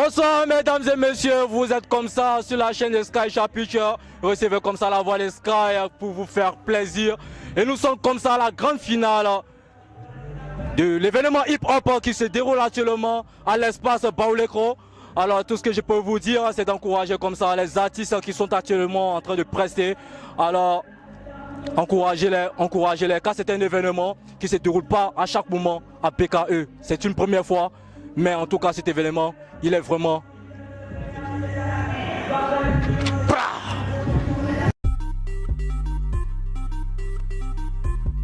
Bonsoir mesdames et messieurs, vous êtes comme ça sur la chaîne de Sky Chapitre. Recevez comme ça la voix de Sky pour vous faire plaisir. Et nous sommes comme ça à la grande finale de l'événement hip-hop qui se déroule actuellement à l'espace Baoulekro. Alors tout ce que je peux vous dire, c'est d'encourager comme ça les artistes qui sont actuellement en train de prester. Alors encouragez-les car c'est un événement qui ne se déroule pas à chaque moment à PKE. C'est une première fois, mais en tout cas cet événement, il est vraiment...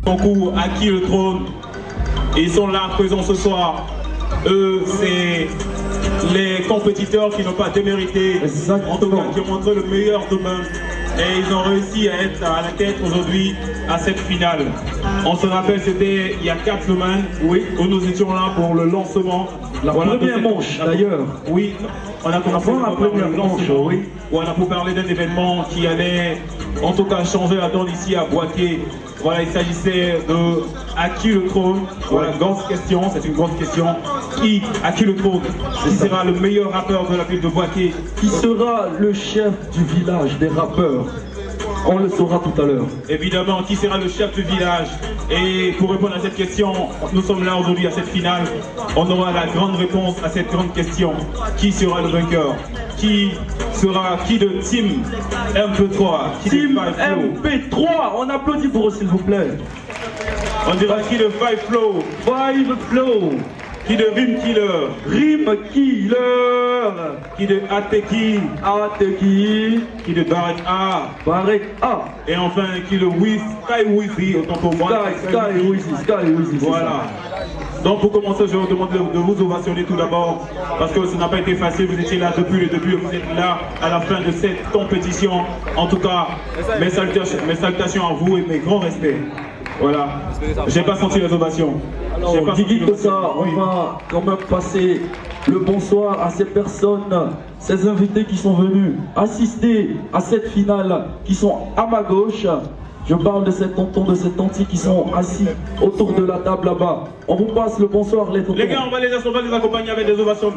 Concours à qui le trône, ils sont là présents ce soir. Eux, c'est les compétiteurs qui n'ont pas démérité, en tout cas qui ont montré le meilleur demain. Et ils ont réussi à être à la tête aujourd'hui à cette finale. On se rappelle, c'était il y a 4 semaines, oui, où nous étions là pour le lancement. La première manche d'ailleurs. Oui, on a commencé la première manche, oui. Où on a pu parler d'un événement qui allait en tout cas changer la donne ici à Boaké. Voilà, il s'agissait de à qui le trône. Voilà, grosse question, c'est une grosse question. À qui le trône? Qui sera le meilleur rappeur de la ville de Boaké? Qui sera le chef du village des rappeurs? On le saura tout à l'heure. Évidemment, qui sera le chef du village? Et pour répondre à cette question, nous sommes là aujourd'hui à cette finale. On aura la grande réponse à cette grande question. Qui sera le vainqueur? Qui sera qui de Team MP3? Team MP3, on applaudit pour eux s'il vous plaît. On dira qui de Five Flow? Five Flow. Qui de Rim Killer? Rim Killer. Qui de Ateki? Ateki. Qui de Barrett A? Barrett A. Et enfin qui de Sky Wizzy, autant pour moi. Sky Wizzy. Voilà. Donc pour commencer, je vais vous demander de vous ovationner tout d'abord, parce que ça n'a pas été facile, vous étiez là depuis le début, vous êtes là à la fin de cette compétition. En tout cas, mes salutations à vous et mes grands respects. Voilà, j'ai pas senti les ovations. Alors, Guigui Kossa, on va quand même passer le bonsoir à ces personnes, ces invités qui sont venus assister à cette finale, qui sont à ma gauche. Je parle de ces tontons, de ces tantis qui sont assis autour de la table là-bas. On vous passe le bonsoir, les tontons. Les gars, on va les accompagner avec des ovations.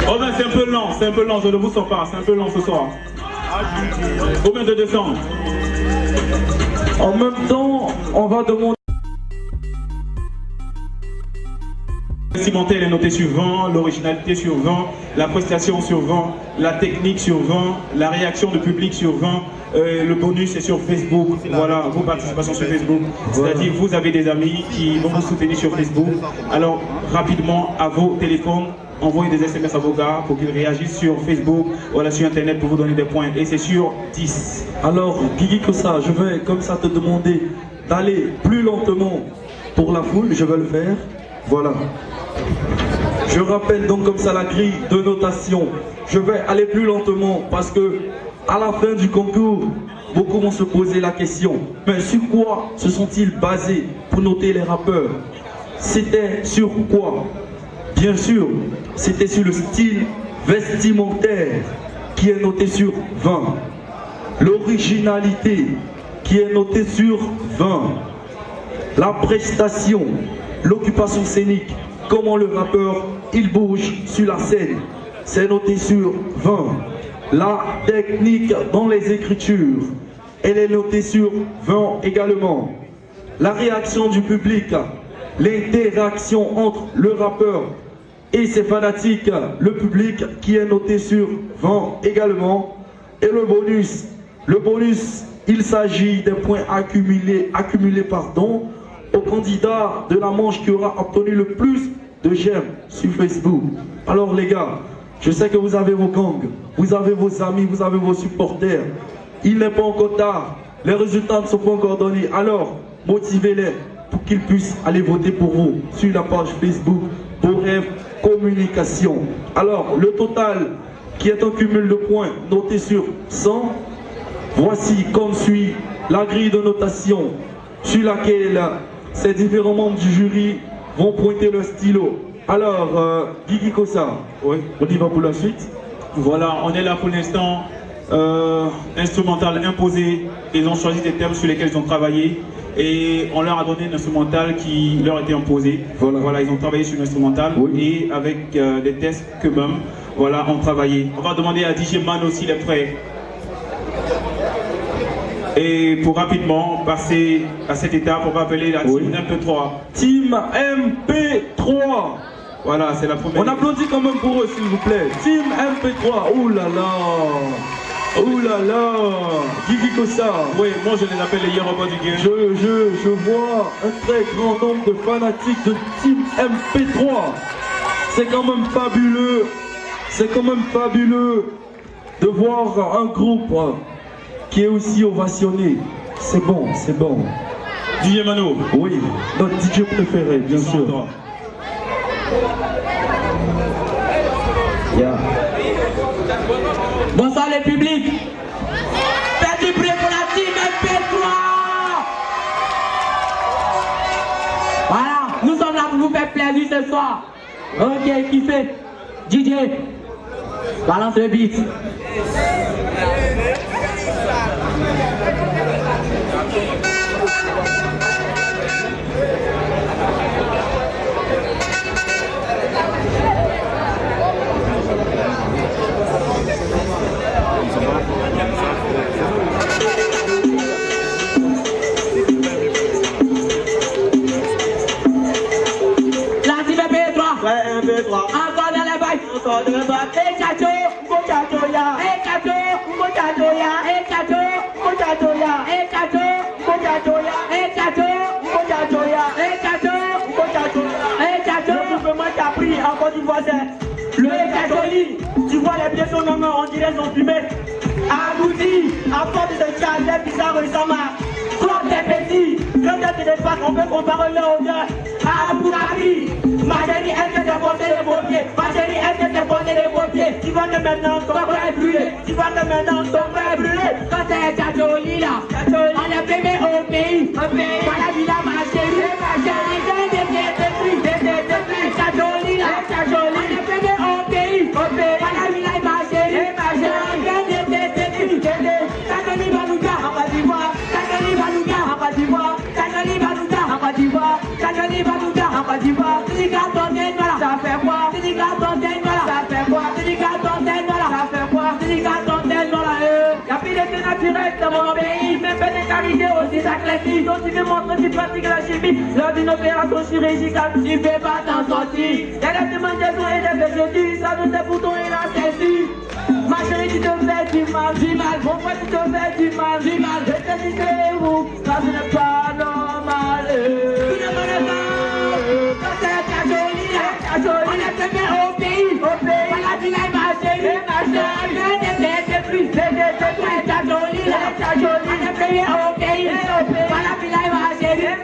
Oh ben c'est un peu lent, je ne vous sens pas, c'est un peu lent ce soir. Combien de décembre? En même temps, on va demander... Vestimentaire est noté sur 20, l'originalité sur 20, la prestation sur 20, la technique sur 20, la réaction du public sur 20, le bonus est sur Facebook, voilà, vos participations sur Facebook, c'est-à-dire vous avez des amis qui vont vous soutenir sur Facebook, alors rapidement à vos téléphones, envoyez des SMS à vos gars pour qu'ils réagissent sur Facebook, voilà, sur internet pour vous donner des points, et c'est sur 10. Alors Guigui Kossa, je vais comme ça te demander d'aller plus lentement pour la foule, je vais le faire, voilà. Je rappelle donc comme ça la grille de notation. Je vais aller plus lentement parce que à la fin du concours, beaucoup vont se poser la question. Mais sur quoi se sont-ils basés pour noter les rappeurs? C'était sur quoi? Bien sûr, c'était sur le style vestimentaire qui est noté sur 20. L'originalité qui est notée sur 20. La prestation, l'occupation scénique. Comment le rappeur, il bouge sur la scène, c'est noté sur 20. La technique dans les écritures, elle est notée sur 20 également. La réaction du public, l'interaction entre le rappeur et ses fanatiques, le public qui est noté sur 20 également. Et le bonus, il s'agit des points accumulés au candidat de la manche qui aura obtenu le plus de j'aime sur Facebook. Alors les gars, je sais que vous avez vos gangs, vous avez vos amis, vous avez vos supporters. Il n'est pas encore tard, les résultats ne sont pas encore donnés. Alors, motivez-les pour qu'ils puissent aller voter pour vous sur la page Facebook Boref Communication. Alors, le total qui est un cumul de points noté sur 100, voici comme suit la grille de notation sur laquelle ces différents membres du jury vont pointer le stylo. Alors, Guigui Kossa, oui, on y va pour la suite. Voilà, on est là pour l'instant. Instrumental imposé. Ils ont choisi des thèmes sur lesquels ils ont travaillé. et on leur a donné un instrumental qui leur était imposé. Voilà, ils ont travaillé sur l'instrumental et avec des tests qu'eux-mêmes, voilà, ont travaillé. On va demander à DJ Man aussi les prêts. Et pour rapidement passer à cette étape, on va appeler la team MP3. Team MP3. Voilà, c'est la première. On applaudit quand même pour eux, s'il vous plaît. Team MP3. Ouh là là. Ouh là là. Guigui Kossa. Oui, moi je les appelle les Yoruba du game. Je vois un très grand nombre de fanatiques de Team MP3. C'est quand même fabuleux. C'est quand même fabuleux de voir un groupe qui est aussi ovationné. C'est bon, c'est bon. DJ Mano. Oui, notre DJ préféré, bien sûr. Yeah. Bonsoir le public. Faites du bruit pour la team MP3. Voilà, nous sommes là pour vous faire plaisir ce soir. Ok, kiffez. DJ, balance le beat. Encore dans les bails, encore dans les bails. Eh chacho, go chacho ya. Eh chacho, go chacho ya. Eh chacho, go chacho ya. Eh chacho, go chacho ya. Eh chacho, go chacho ya. Eh chacho, go chacho ya. Eh chacho, le mouvement qui a pris en Côte d'Ivoire c'est le Chacholi. Tu vois les pieds sont non, on dirait sont fumés. Abouti, à force de charger, puis ça ressemble à comme des petits. Quand tu te pas, on peut comparer leur odeur à Abu Dhabi. Ma chérie, elle te porter les paupiers. Ma chérie, elle te porter les paupiers. Tu vois que maintenant ton frère est brûlé. Tu vois que maintenant ton frère est brûlé. Quand c'est Chacholi là, on est bébé au pays. Voilà, il a ma chérie. Ma chérie, des Chacholi là, on est bébé au pays. Voilà, il a ma chérie. Ma chérie, Chacholi va nous faire en Côte d'Ivoire. Chacholi va nous faire en Côte d'Ivoire. Chacholi va nous faire en Côte d'Ivoire. Chacholi va nous faire en Côte d'Ivoire. Ça fait quoi? C'est des cartons voilà. Ça fait quoi? C'est des cartons voilà. Ça fait quoi? C'est des cartons voilà. Y'a plus de tout naturel dans mon pays. Même pas de qualité aussi athlétique. Donc tu veux montrer tu pratiques la chimie. Lors d'une opération chirurgicale, tu fais pas t'en sortir. Y'a des demandations et des végétis. Ça nous est pourtant et la celle-ci. Ma chérie, tu te fais du mal. Mon frère, tu te fais du mal. Je te dis que vous, ça ce n'est pas normal. Tu ne connais pas. Quand c'est ta jolie, on est bébé au pays. Voilà, tu l'as ma chérie. Ta jolie, on est bébé au pays. Voilà, tu l'as ma chérie.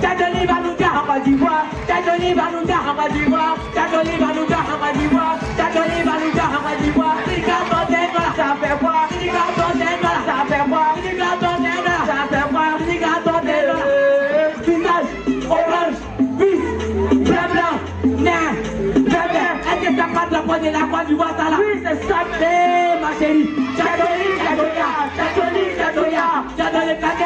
Ta jolie va nous faire en Côte d'Ivoire. Ta jolie va nous faire en Côte d'Ivoire. Ta jolie va nous faire en Côte d'Ivoire. Ta jolie va nous faire en Côte d'Ivoire. C'est carton voilà, ça fait quoi? C'est carton voilà, ça fait quoi? C'est carton voilà, ça fait quoi? C'est carton voilà. Visage, orange, bis, blanc, nain, vert. Est-ce que ça passe la poignée de la Côte d'Ivoire ça là? Oui, c'est ça. Ma chérie, Chacholi,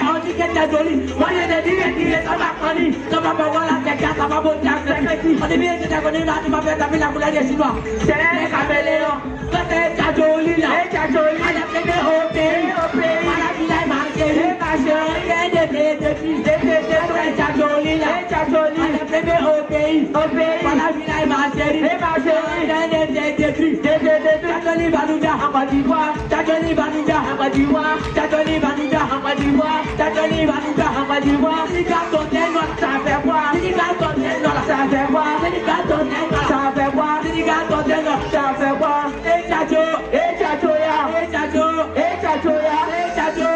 on dit que t'es jolie. Moi j'ai des dire, ça va connu. Ça va pas voir la tête, ça va monter à ce on dit bien que t'es connu, là tu m'as fait taper la couleur des Chinois. C'est les caméléons. Quand t'es Chacholi là, on a fait des pays. Voilà qui l'a marqué. Ma chérie, des Chacholi là, on a fait des pays. Voilà qui l'a marqué. Ma chérie, Chacholi va nous faire en Côte d'Ivoire. Chacholi va nous faire en Côte d'Ivoire. Chacholi va nous faire en Côte d'Ivoire. Chacholi va nous faire en Côte d'Ivoire. C'est du carton noir, ça fait quoi? C'est du carton noir, ça fait quoi? C'est du carton noir, ça fait quoi? C'est du carton noir, ça fait quoi? Eh chacho ya, eh chacho ya, eh chacho ya, eh chacho,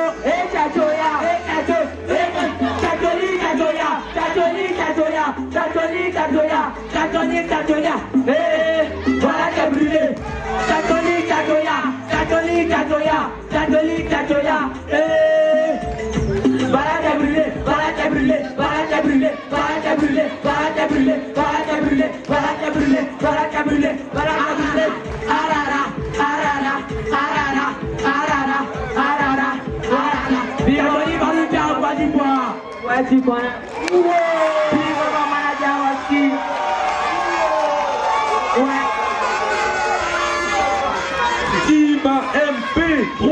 chacholi ya, voilà t'es brûlé. Chacholi ya, voilà t'es brûlé, voilà t'es brûlé, voilà t'es brûlé, voilà t'es brûlé, voilà t'es brûlé, voilà t'es brûlé, voilà t'es brûlé, voilà t'es brûlé, voilà t'es brûlé. Arara, arara, arara, arara, arara, arara. tu connais. Puis mon manager aussi. Ouais. Team MP3.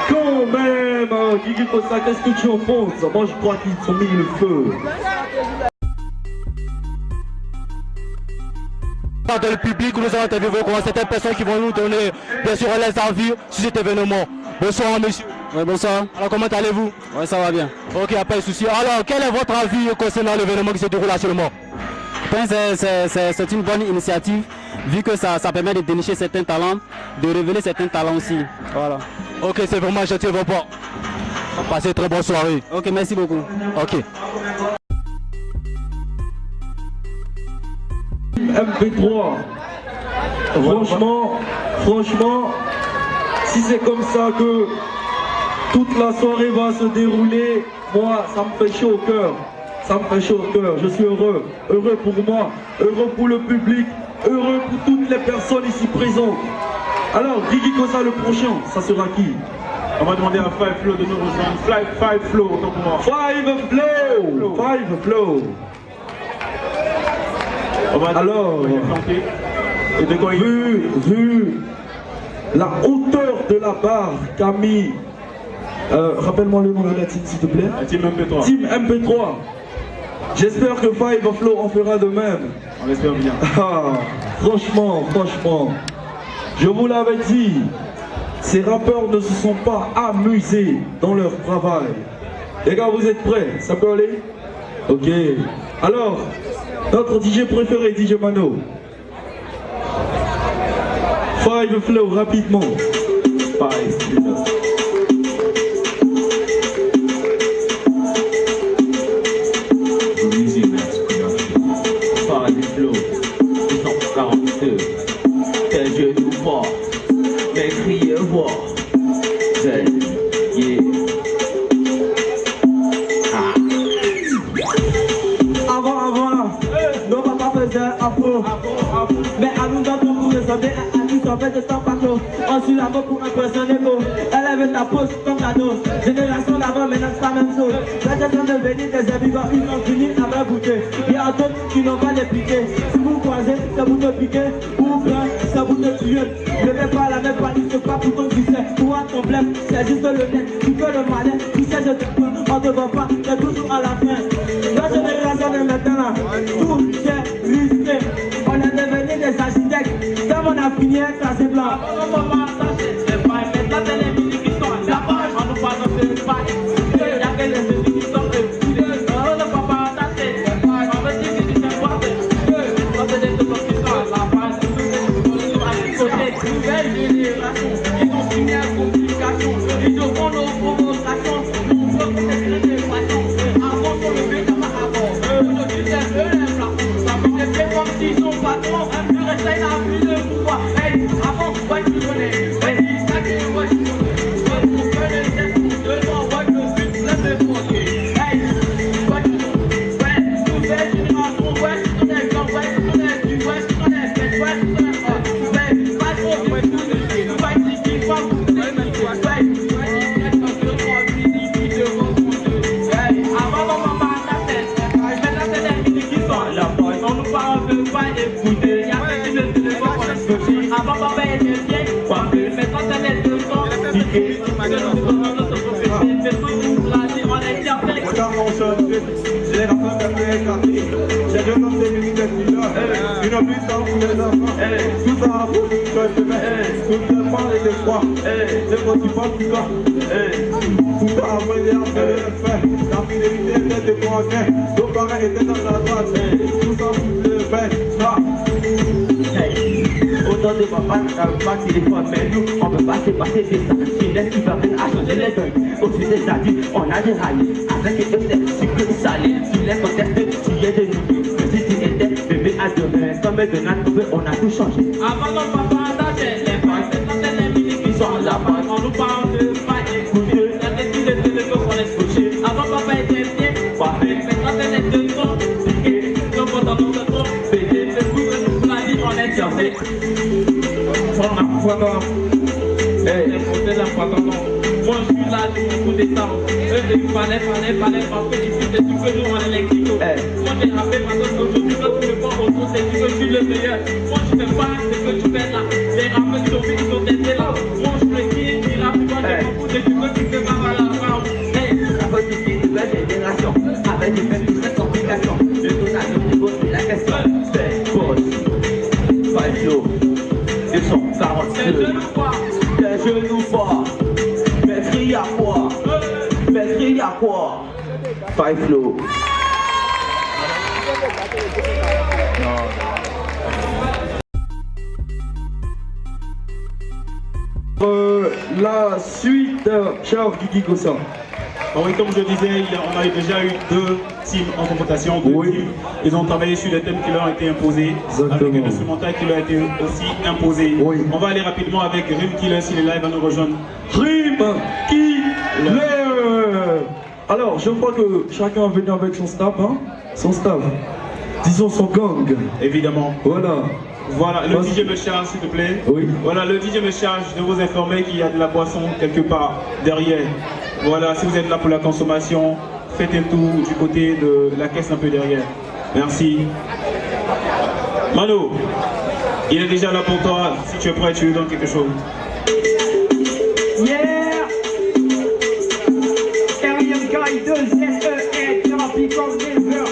Quand même, Guigui Kossa, qu'est-ce que tu en penses? Moi, je crois qu'ils ont mis le feu. Dans le public, nous allons interviewer certaines personnes qui vont nous donner bien sûr les avis sur cet événement. Bonsoir monsieur. Oui, bonsoir. Alors comment allez-vous? Oui, ça va bien. Ok, pas de souci. Alors quel est votre avis concernant l'événement qui se déroule actuellement? Je pense que c'est une bonne initiative, vu que ça permet de dénicher certains talents, de révéler certains talents aussi. Voilà. Ok, c'est vraiment gentil de votre part. Passez une très bonne soirée. Ok, merci beaucoup. Ok. MP3. Franchement, si c'est comme ça que toute la soirée va se dérouler, moi, ça me fait chaud au cœur. Ça me fait chaud au cœur. Je suis heureux. Heureux pour moi, heureux pour le public, heureux pour toutes les personnes ici présentes. Alors, Guigui Kossa, le prochain, ça sera qui? On va demander à Five Flow de nous rejoindre. Five Flow, autant pour moi. Five Flow. On va Alors, et de quoi il... vu la hauteur de la barre qu'a mis, rappelle-moi le nom de la team s'il te plaît. Team MP3. Team MP3. J'espère que Five Flow en fera de même. On l'espère bien. Ah, franchement, je vous l'avais dit, ces rappeurs ne se sont pas amusés dans leur travail. Les gars, vous êtes prêts? Ça peut aller? Ok. Alors, notre DJ préféré, DJ Mano. Five Flow, rapidement. Five Flow. Five Flow. 142. Tes genoux forts. Mes criers voix. Yeah. Avant là, nos papas faisaient afro. Mais à nous d'autres pour ressembler à tous en fait de temps partout. On suit la voix pour impressionner l'eau. Elle avait ta pose comme cadeau. Génération d'avant, maintenant c'est la même chose. La gestion de venir des herbivores, ils ont fini avec bouquet. Il y a d'autres qui n'ont pas les piquer. Si vous croisez, c'est vous te piquer. Ou bien, c'est vous te tuer. Ne vais pas la même panique, c'est pas pour ton succès. Pour un problème, c'est juste le net. Tu peux le malin, tu sais, je te prends. On te voit pas, c'est toujours à la fin. La génération de maintenant, tout est risqué. On est devenu des architectes. Comme on a fini un tracé blanc. Autant de papa pas téléphone, mais nous on peut pas se passer de ça. Finesse qui va venir à changer les deuils. Au-dessus des adultes, on a des rails avec des œufs sucrés salés. Sur les contextes, tu es de nous. Si tu étais bébé à demain, comme de notre on a tout changé. Avant nos papas d'acheter les banques, c'est les mini qui sont là-bas. On nous parle de pas écouter. La tête de téléphone qu'on laisse coucher. Avant papa était bien, parfait. Maintenant c'est les deux sons. Piqué, donc on t'en donne trop. Pété, le coup de la vie, on est servi. On a quoi dans la foi, moi je suis là, du coup décembre. Il fallait, parce que ici c'est du que nous en électrique. Moi j'ai rappelé maintenant qu'aujourd'hui, quand tu me vois autour, c'est du que je suis le meilleur. Moi je fais pas ce que tu fais là. Les rappeurs qui sont venus, ils sont testés là. Moi je le dis, il rappe, moi j'ai beaucoup de du que tu fais pas mal à la fin. La politique de nouvelle génération, avec des faits de cette complication. Je tourne à notre niveau, c'est la question. C'est boss, five flow, 242. Des genoux forts, mais crie à quoi? Mais crie à quoi? Five flow. La suite, cher Guigui Gossin. Bon, oui, comme je disais, on a déjà eu 2 teams en confrontation, 2 teams. Ils ont travaillé sur des thèmes qui leur ont été imposés, avec un instrumental qui leur a été aussi imposé. Oui. On va aller rapidement avec Rim Killer, s'il est là, il va nous rejoindre. Rim Killer. Alors, je crois que chacun est venu avec son staff, hein? Son staff. Disons son gang. Évidemment. Voilà. Voilà, le DJ me charge, s'il te plaît. Oui. Voilà, le DJ me charge de vous informer qu'il y a de la boisson quelque part derrière. Voilà, si vous êtes là pour la consommation, faites un tour du côté de la caisse un peu derrière. Merci. Mano, il est déjà là pour toi. Si tu es prêt, tu lui donnes quelque chose. Yeah! Ariel Guy 2ZER, Tropical River.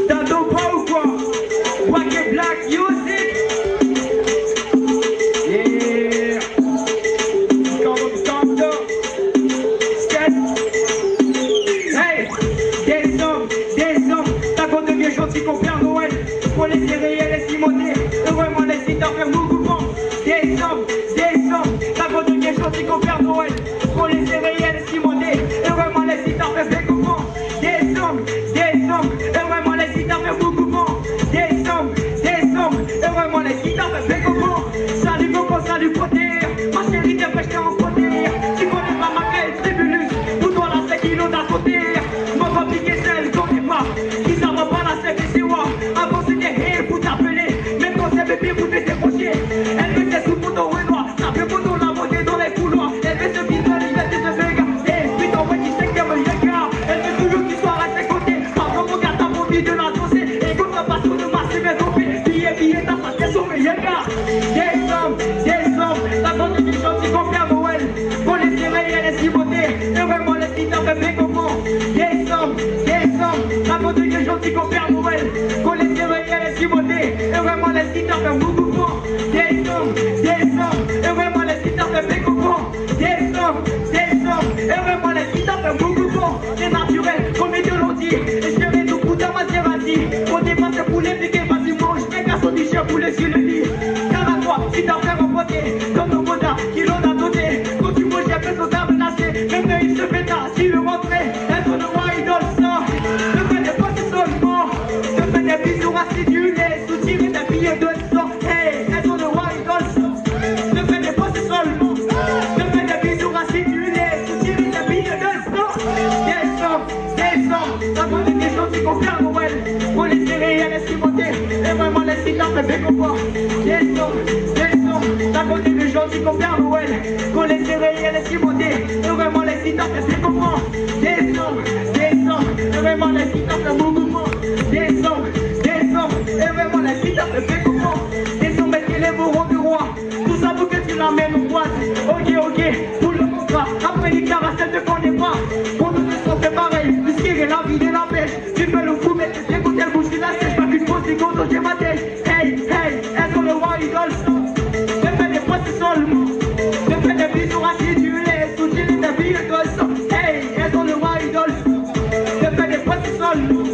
T'as ton pas ou quoi? Wack et Black Music. Yeah! Comme ça. Skate. Hey! Des hommes, t'as qu'on devient gentil qu'on perd Noël. Pour les serrer et les simoner. Vraiment les sites à faire mouvement. Des hommes, t'as qu'on devient gentil qu'on perd Noël. Pour les serrer et les simoner. Et vraiment les sites à faire mouvement. Des hommes, et vraiment les sites à faire mouvement. Des hommes, et vraiment les sites à faire mouvement. Salut coco, salut poter. Ma chérie, t'es prêche en poter. Tu connais pas ma belle tribulus. Pour toi la 5 kilos d'à côté. M'en va piquer celle qu'on n'est pas. Qui s'en va pas la 5 et c'est moi. Avant c'était hey pour t'appeler. Même quand c'est bébé pour te décrocher. Elle veut tes sous pour ton renoir. Ça fait pour ton la beauté dans les couloirs. Elle veut se viser, elle veut se béga. Et puis ton ouais qui sait qu'elle me yaka. Elle veut toujours qu'il soit à ses côtés. Pardon mon gars, t'as envie de la danser. Et comme ça passe sur le marché, mais non plus. Billet, t'as pas tes sommets, yaka. Des hommes, t'as grandi du gentil qu'on perd Noël. Pour les serrer et les ciboter. Et vraiment les sites en fait bien comment. Des hommes, t'as grandi du gentil qu'on perd Noël. Pour les serrer et les ciboter. Et vraiment les sites en fait mouvement. Des hommes, et vraiment les sites en fait bien comment. Des hommes, et vraiment les sites en fait mouvement. C'est naturel, comme les deux l'ont dit. Et je vais nous foutre à Maserati. On dépasse pour les piquer, vas-y mange. Les gars sont t-shirt pour les sur le lit. Car à toi, si t'as fait remporter. Comme nos modas, qui l'ont à doter. Quand tu manges, y'a que son table menacée. Même eux, ils se pétard, si le rentrer. Elles sont de moi, ils donnent ça. Ne fais pas ce seulement. Ne fais des bisous acidulés. Soutirer des billets de sang. Hey, elles sont de moi, ils donnent ça. Ne fais pas ce seulement. Ne fais des bisous acidulés. Soutirer des billets de sang. Des hommes, ça prend des gens qui confèrent Noël. Pour les serrer et les cimenter. Et vraiment les sites en fait bien comprendre. Des hommes, ça prend des gens qui confèrent Noël. Pour les serrer et les cimenter. Et vraiment les sites en fait bien comprendre. Des hommes, et vraiment les sites en fait mouvement. Des hommes, et vraiment les sites en fait bien comprendre. Des hommes qui lèvent au rang du roi. Tout ça pour que tu l'amènes au boîte. Ok, pour le contrat. Après les caractères te connais pas. Pour nous tous on fait pareil. Puisqu'il est la vie de la pêche. Tu fais le fou mais tu sais quand elle bouge qui la sèche. Pas qu'une pause, c'est quand on ma tête. Hey, elles ont le roi idole. Ne fais des postes seulement. Ne fais des bisous acidulés. Soutiens des billets de sang. Hey, elles ont le roi idole. Ne fais des postes seulement.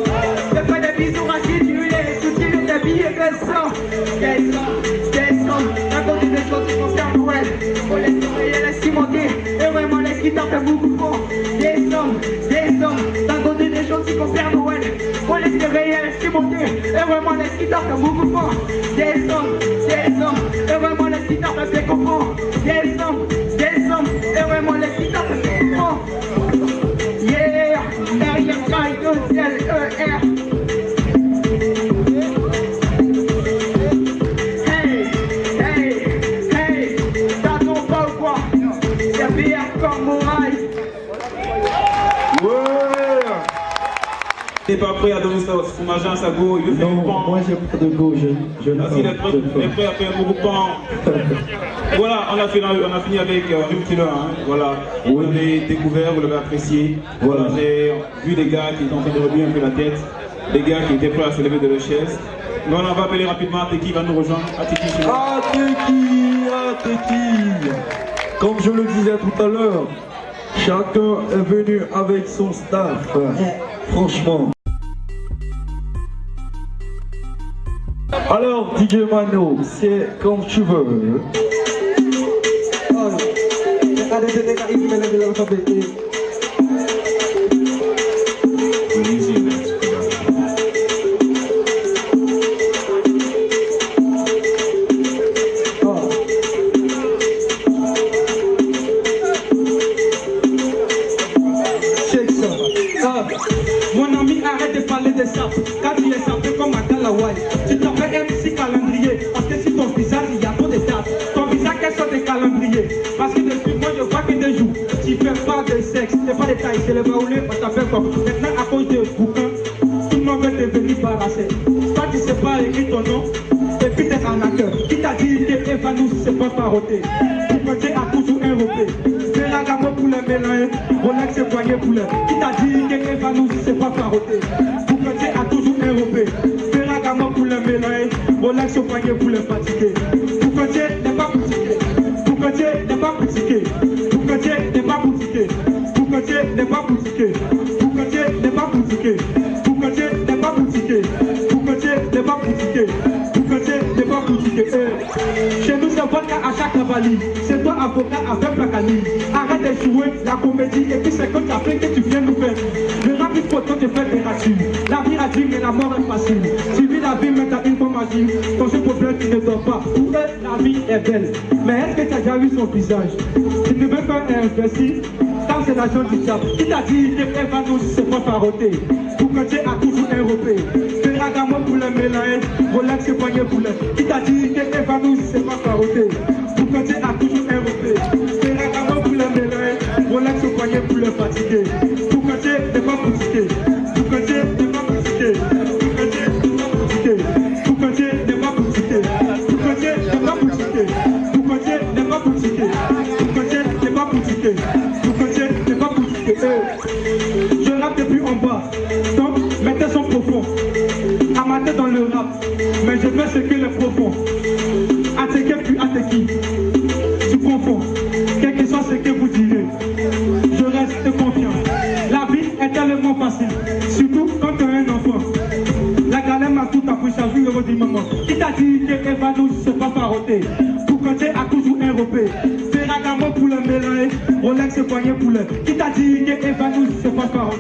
Ne fais des bisous acidulés. Soutiens des billets de sang. Des hommes, la côté des choses qui concernent Noël. Pour les surveiller, les cimenter. Et vraiment les guitares fait beaucoup fort. Des hommes, la côté des choses qui concernent Noël. Pour les surveiller, les cimenter. Et vraiment les guitares fait beaucoup fort. Des hommes, et vraiment les guitares fait bien comprendre. Des hommes, et vraiment les guitares fait bien comprendre. Yeah, R-I-M-K-I-2-L-E-R. Il n'est pas prêt à donner son argent à sa go, il veut faire Non, du pan. moi j'ai pas de go, je ne S'il est prêt à faire beaucoup de pan. Voilà, on a fini avec Rue Killer, hein. Voilà, vous l'avez découvert, vous l'avez apprécié. Voilà, j'ai vu des gars qui étaient en train de remuer un peu la tête, des gars qui étaient prêts à se lever de leur chaise. Voilà, on va appeler rapidement Ateki qui va nous rejoindre. Ateki, Ateki. Comme je le disais tout à l'heure, chacun est venu avec son staff. Franchement. Alors, DJ Mano, c'est comme tu veux. Mon ami, arrête de parler de ça. Quand tu es sapé comme un Kalawai, tu t'appelles MC Calendrier. Parce que sur ton visage, il y a trop de dates. Ton visage, quel sont des calendriers? Parce que depuis moi, je vois que des jours. Tu fais pas de sexe, c'est pas de taille, c'est le baoulé, on t'appelle comme. Maintenant, à cause de bouquins, tout le monde veut devenir barassé. Toi, tu sais pas écrire ton nom, et puis t'es un acteur. Qui t'a dit que Eva nous, c'est pas paroté? Tu peux dire à toujours un repé. Ferragamo pour le mélange, Rolex c'est poignet pour le. Qui t'a dit que Eva nous, c'est pas paroté? Vous pensez à toujours un repé. Ferragamo pour le mélange, Rolex c'est poignet pour le fatigué. Vous pensez n'est pas boutiqué. Vous pensez n'est pas boutiqué. Vous pensez n'est pas boutiqué. Vous pensez n'est pas boutiqué. Vous pensez n'est pas boutiqué. Vous pensez n'est pas boutiqué. Vous pensez n'est pas boutiqué. Vous pensez n'est pas boutiqué. Chez nous c'est vodka à chaque cavalier. C'est toi avocat avec Placani. Arrête de jouer la comédie et puis c'est comme ta fait que tu viens nous faire. Le rap il faut te faire des racines. La vie a dit mais la mort est facile. Tu vis la vie mais t'as une forme agile. Ton seul problème tu ne dors pas. Pour eux la vie est belle. Mais est-ce que tu as déjà vu son visage? Tu ne veux pas investir. Tant c'est l'argent du diable. Qui t'a dit que Eva nous c'est pas paroté? Pour que tu as toujours un repé. Ferragamo pour le mélange, Rolex c'est poignet pour le. Qui t'a dit que Eva nous c'est pas paroté? Pour que tu as toujours un repé. Ferragamo pour le mélange, Rolex c'est poignet pour le fatigué. Pour que tu n'es pas boutiqué. Pour que tu n'es pas boutiqué. Pour que tu n'es pas boutiqué. Pour que tu n'es pas boutiqué. Pour que tu n'es pas boutiqué. Pour que tu n'es pas boutiqué. Pour que tu n'es pas boutiqué. Pour que tu n'es pas boutiqué. Je rappe depuis en bas. Donc, mettez son profond. Amateur dans le rap. Mais je fais ce que le profond. Ateki puis Ateki. Tu confonds. Quel que soit ce que vous direz. Je reste confiant. La vie est tellement facile. Surtout quand tu es un enfant. La galère m'a tout appris. Chaque jour, je dis maman. Qui t'a dit que Eva nous c'est pas paroté? Pour que tu as toujours un repé. Ferragamo pour le mélange. Rolex c'est poignet pour le. Qui t'a dit que Eva nous c'est pas paroté?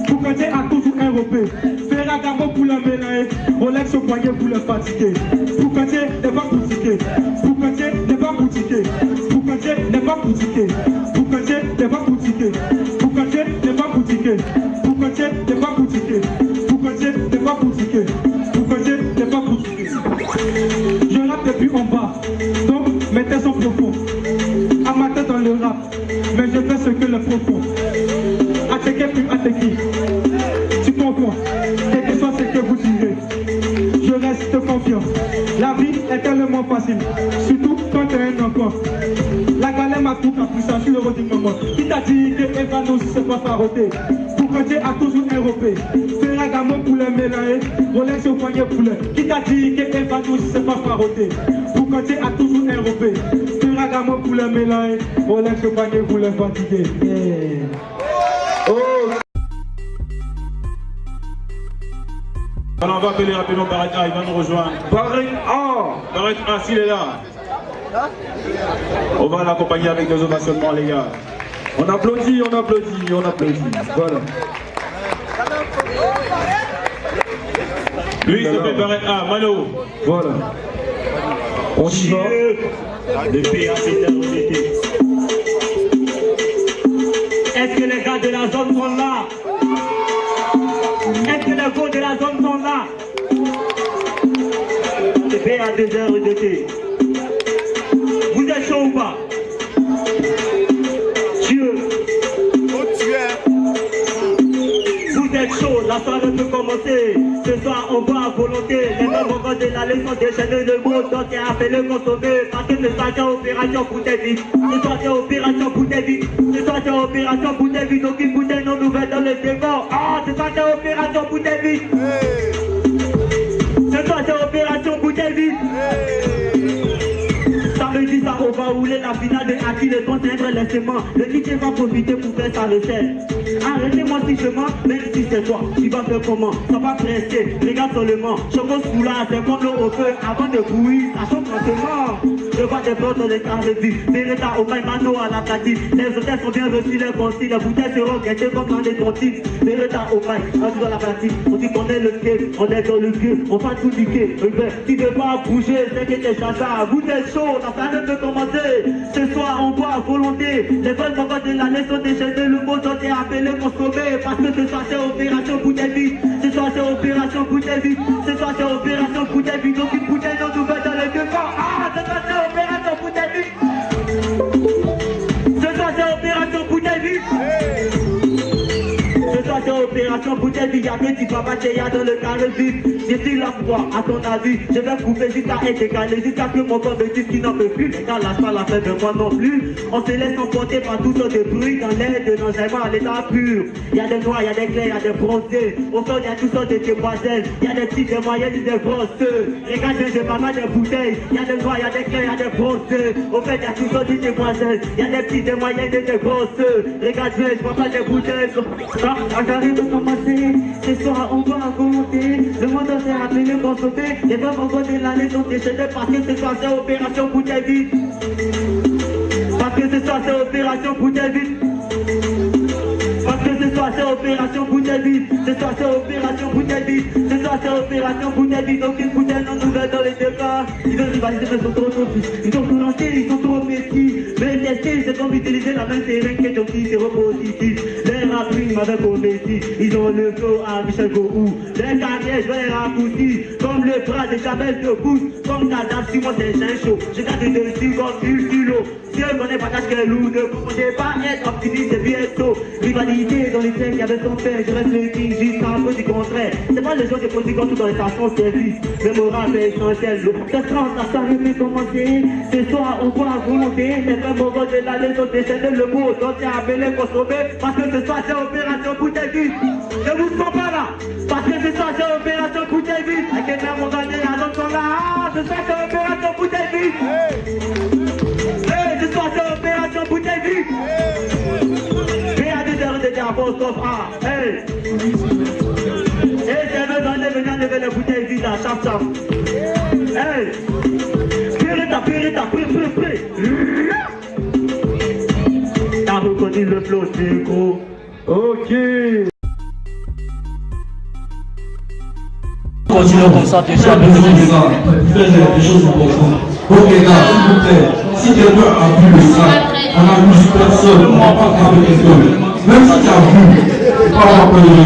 Pour que tu as toujours un repé. Ferragamo pour le mélange. Rolex c'est poignet pour le fatigué. Pour que tu n'es pas boutiqué. Pour que tu n'es pas boutiqué. Pour que tu n'es pas boutiqué. Pour que tu n'es pas boutiqué. Pour que tu n'es pas boutiqué. Pour que tu n'es pas boutiqué. Pour que tu n'es pas boutiqué. Pour que tu n'es pas boutiqué. Je rappe depuis en bas. Donc, mettez son profond. Amateur dans le rap. Mais je fais ce que le profond. Ateki puis Ateki. Tu comprends? Quel que soit ce que vous direz. Je reste confiant. La vie est tellement facile. Surtout quand tu es un enfant. La galère m'a tout appris. Ça, je suis heureux du moment. Qui t'a dit que Eva nous c'est pas paroté? Pour que tu as toujours un repé. Ferragamo pour le mélange. Rolex au poignet pour le. Qui t'a dit que Eva nous c'est pas paroté? Pour que tu as toujours un repé. Ferragamo pour le mélange. Rolex au poignet pour le fatigué. Oh. Alors on va appeler rapidement Barrett A, il va nous rejoindre. Barrett A, s'il est là. On va l'accompagner avec des ovationnements, les gars. On applaudit, on applaudit, on applaudit. Voilà. Lui, il s'appelle Barrett A, Mano. Voilà. On y va. Est-ce que les gars de la zone sont là? Est-ce que les gars de la zone sont là? C'est bien à 2 heures de thé. Vous êtes chaud ou pas? Dieu. Vous êtes chaud, la soirée de leçon déchaîner le mot dont t'es appelé consommer. Parce que ce soir c'est opération pour tes vies. Ce soir c'est opération pour tes vies. Ce soir c'est opération pour tes vies. Donc une bouteille non nouvelle dans le décor. Ah, ce soir c'est opération pour tes vies. Ce soir c'est opération pour tes vies. Samedi ça on va rouler la finale de Aki le conteindre les séments. Le DJ va profiter pour faire sa recette. Arrêtez-moi si je mens, même si c'est toi, tu vas faire comment? Ça va presser, regarde seulement. Choco sous là, c'est comme l'eau au feu. Avant de bouillir, ça chauffe lentement. Je vois des portes dans les cartes de vie. Beretta au main, mano à la platine. Les hôtels sont bien reçus, les consignes. Les bouteilles seront gâtées comme dans les tontines. Beretta au main, on dans la platine. On dit qu'on est le game, on est dans le game. On va tout niquer. Tu ne veux pas bouger, c'est que t'es chassard. Vous êtes chaud, la planète peut commencer. Ce soir, on voit à volonté. Les bonnes moments de l'année sont déchaînés. Le mot sont appelés consommer. Parce que ce soir, c'est opération pour tes vies. Ce soir, c'est opération pour tes vies. Ce soir, c'est opération pour tes vies. Donc, une bouteille non nouvelle dans les deux camps. Ah, ce soir, c'est opération pour tes vies. Ce soir, c'est opération pour tes vies. Ce soir, c'est opération pour tes vies. Y'a que tu vas battre, y'a dans le carré vif. Je suis là pour toi, à ton avis. Je vais couper jusqu'à être égalé, jusqu'à que mon corps me dise qu'il n'en peut plus. Car lâche pas la fin de moi non plus. On se laisse emporter par tout sortes de bruit. Dans l'air de nos aimants à l'état pur. Y'a des noirs, y'a des clairs, y'a des bronzés. Au fond, y'a toutes sortes de demoiselles. Y'a des petits, des moyennes, des grosseux. Regarde, j'ai pas mal de bouteilles. Y'a des noirs, y'a des clairs, y'a des bronzés. Au fait, y'a toutes sortes de demoiselles. Y'a des petits, des moyennes, des grosseux. Regarde, je vois pas des bouteilles. J'arrive de commencer. Ce soir, on va augmenter. Le monde s'est appelé consommer. Les femmes encore de l'année sont déchaînées parce que ce soir, c'est opération pour tes vies. Parce que ce soir, c'est opération pour tes vies. Parce que ce soir, c'est opération pour tes vies. Ce soir, c'est opération pour tes vies. Ce soir, c'est opération pour tes vies. Donc, une bouteille non nouvelle dans les deux cas. Ils veulent rivaliser, mais ils sont trop petits. Ils sont tout lancés, ils sont trop petits. Mais tester, c'est comme utiliser la même terrain que ton petit séropositif. Les rapines avec Omessi, ils ont le flow à Michel Gohou. Les carrières, je vais les raccourcis. Comme le bras de Chabelle de pouce. Comme ta dame, si moi c'est un chaud. Je garde dessus comme du stylo. Dieu connaît pas tâche que loup. Ne comprenez pas être optimiste et bientôt. Rivalité dans les trains qui avait son père. Je reste le king jusqu'à un peu du contraire. C'est pas le genre de produits tout dans les stations service. Le moral est essentiel. Ça sera en soirée peut commencer. Ce soir, on voit à volonté. Les vrais moments de l'année sont déchaînés. Le mot dont c'est appelé consommer. Parce que ce soir, c'est opération pour tes vies. Ne vous sens pas là. Parce que ce soir, c'est opération pour tes vies. Avec les mêmes on gagne, les autres sont là. Ce soir, c'est opération pour tes vies. Ce soir, c'est opération pour tes vies. Et à 2 heures de diable, stop. Ah, hey. Et je veux venir lever les bouteilles vides à chaque chap. Hey. Pirita, pré. T'as reconnu le flow, c'est gros. Ok. Continuons comme ça, Faites des choses importantes. Donc les gars, s'il vous plaît, si quelqu'un a vu le sac, on a vu personne, on va pas grave quelqu'un. Même si tu as vu, pas avoir peur de venir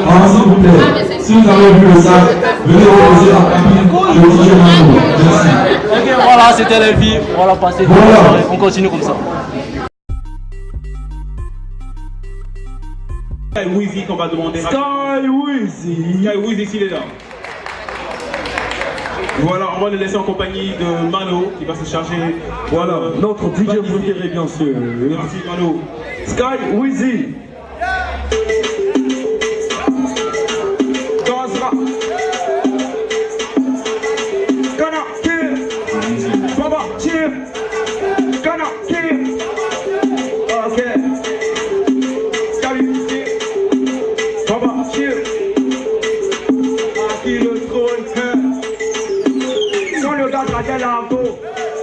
alors s'il vous plaît, si vous avez vu le sac, venez reposer la cabine, je vous dis merci. Ok, voilà, c'était les filles. Voilà, passez. Voilà. On continue comme ça. Sky Weezy qu'on va demander. Sky Weezy, s'il est là. Voilà, on va le laisser en compagnie de Mano qui va se charger. Voilà, notre DJ préféré bien sûr. Merci Mano. Sky Weezy.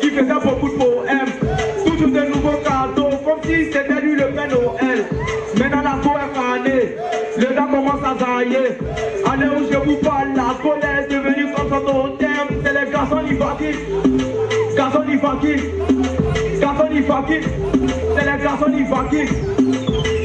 Il faisait beaucoup de poèmes, toujours de nouveaux cadeaux, comme si c'était lui le Père Noël. Maintenant la go est fanée, le gars commence à zailler. Allez où je vous parle, la colère est devenue comme son totem. C'est les garçons d'Ifaki, garçons d'Ifaki, garçons d'Ifaki, c'est les garçons d'Ifaki.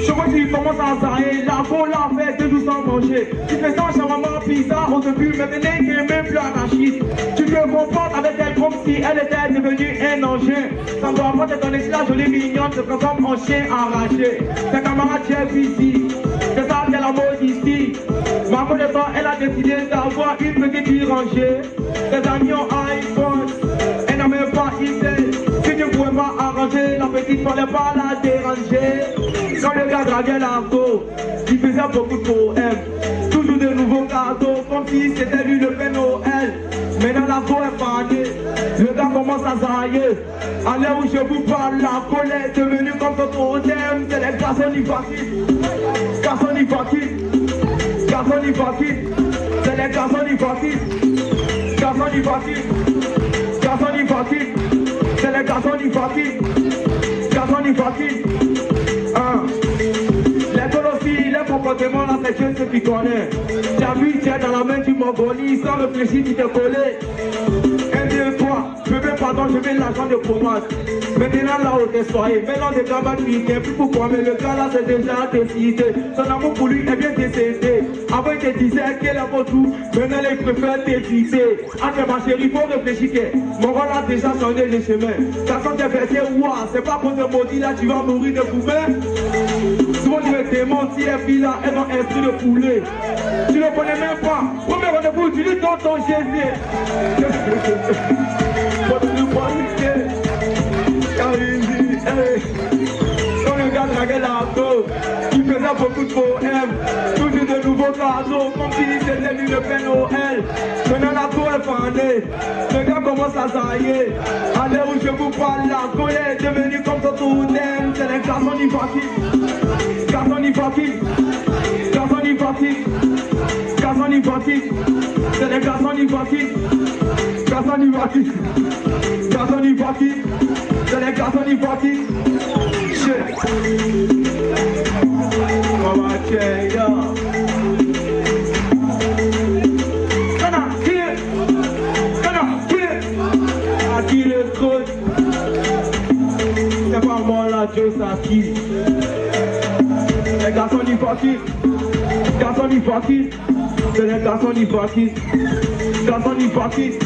Je vois qu'il commence à zailler, la go l'a fait 2 jours sans manger. Tu fais ça shawarma pizza au début, mais maintenant il n'est même plus arachide. Tu te comportes avec elle comme si elle était devenue un engin. Ça ne doit pas te donner si la jolie mignonne se transforme en chien enragé. Tes camarades tiennent ici, c'est ça qu'elle a la mode ici. Maman de temps, elle a décidé d'avoir une petite rangée. Ses amis ont iPhone, elle n'a même pas idée. Si tu pouvais pas arranger, la petite fallait pas la déranger. Quand le gars draguait la go, il faisait beaucoup de poèmes. Toujours de nouveaux cadeaux, comme si c'était lui le Père Noël. Maintenant la go est fanée, le gars commence à zailler. À l'heure où je vous parle, la colère est devenue comme ton totem. C'est les garçons hypocrites, garçons hypocrites, garçons hypocrites. C'est les garçons hypocrites, garçons hypocrites, garçons hypocrites. C'est les garçons hypocrites, garçons hypocrites. Les colossis, les comportements là, c'est Dieu qui connaît. T'as vu, tiens dans la main du Mongolie, sans réfléchir, tu t'es collé. 1, 2, 3, je veux pardon, je veux l'argent de pommade. Maintenant là où t'es soigné, maintenant des gars m'appliquent. Plus pourquoi, mais le gars là c'est déjà décidé. Son amour pour lui est bien décédé. Avant il te disait qu'elle est pour tout, maintenant il préfère t'éviter. Ah ma chérie, faut réfléchir que mon rôle a déjà changé les chemins. Quand on t'es versé, ouah, c'est pas pour te maudire là, tu vas mourir de fumée. Souvent tu me demandes si les filles là, elles ont instruit de poulet. Tu ne connais même pas. Premier rendez-vous, tu lui donnes ton génie. Faut te le croire, quand le gars draguait la go, il faisait beaucoup de poèmes. Toujours de nouveaux cadeaux, comme si c'était lui le Père Noël. Maintenant la go est fanée, le gars commence à zailler. À l'heure où je vous parle, la go est devenue comme ton totem. C'est les garçons hypocrites, garçons hypocrites, garçons hypocrites, garçons hypocrites. C'est les garçons hypocrites, garçons hypocrites, garçons hypocrites. C'est les garçons hypocrites. Shit. Mama Kaya. À qui le trône? C'est pas moi là, Dieu c'est qui? Les garçons hypocrites. Garçons hypocrites. C'est les garçons hypocrites. Garçons hypocrites.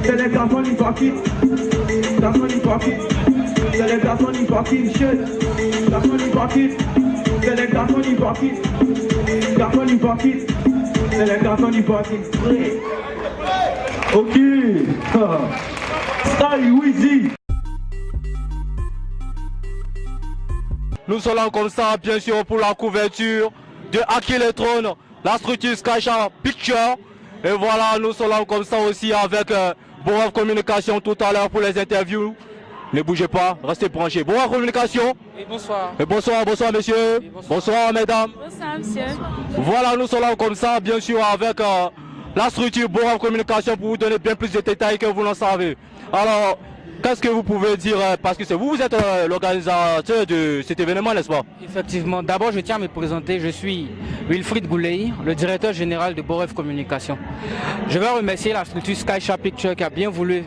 C'est les garçons hypocrites. Garçons hypocrites. C'est les garçons hypocrites, shit. Garçons hypocrites. C'est les garçons hypocrites. Garçons hypocrites. C'est les garçons hypocrites. Ok. Style Weezy. Nous sommes là comme ça, bien sûr, pour la couverture de Hack Electron, la structure Skyshare Picture. Et voilà, nous sommes là comme ça aussi avec Boref Communication tout à l'heure pour les interviews. Ne bougez pas, restez branchés. Boref Communication. Et bonsoir. Et bonsoir, bonsoir messieurs. Et bonsoir mesdames. Bonsoir monsieur. Voilà, nous sommes là comme ça, bien sûr, avec la structure Boref Communication pour vous donner bien plus de détails que vous n'en savez. Alors, qu'est-ce que vous pouvez dire, parce que c'est vous êtes l'organisateur de cet événement, n'est-ce pas? Effectivement, d'abord je tiens à me présenter, je suis Wilfried Gouley, le directeur général de Boref Communication. Je vais remercier la structure Skyshare Picture qui a bien voulu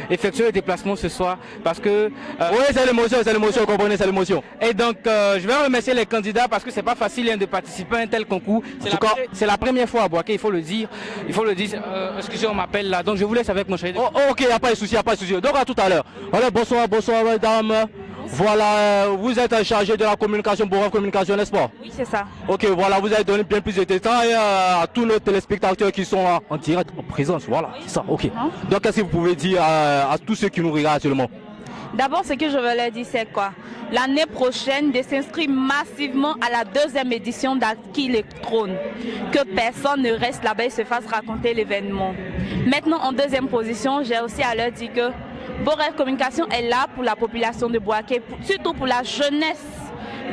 effectuer le déplacement ce soir parce que... oui, c'est l'émotion, comprenez, c'est l'émotion. Et donc, je vais remercier les candidats parce que c'est pas facile de participer à un tel concours. C'est la première fois à Boaké, il faut le dire. Excusez, on m'appelle là, donc je vous laisse avec mon chéri. Oh, ok, il n'y a pas de souci, Donc à tout à l'heure. Alors, bonsoir mesdames. Voilà, vous êtes chargé de la communication, Boref Communication, n'est-ce pas? Oui, c'est ça. Ok, voilà, vous avez donné bien plus de détails à tous nos téléspectateurs qui sont en direct, en présence, voilà, c'est ça, ok. Donc, qu'est-ce que vous pouvez dire à tous ceux qui nous regardent actuellement? D'abord, ce que je veux leur dire, c'est quoi? L'année prochaine, de s'inscrire massivement à la 2e édition d'Hack Electron. Que personne ne reste là-bas et se fasse raconter l'événement. Maintenant, en 2e position, j'ai aussi à leur dire que Boref Communication est là pour la population de Boaké, surtout pour la jeunesse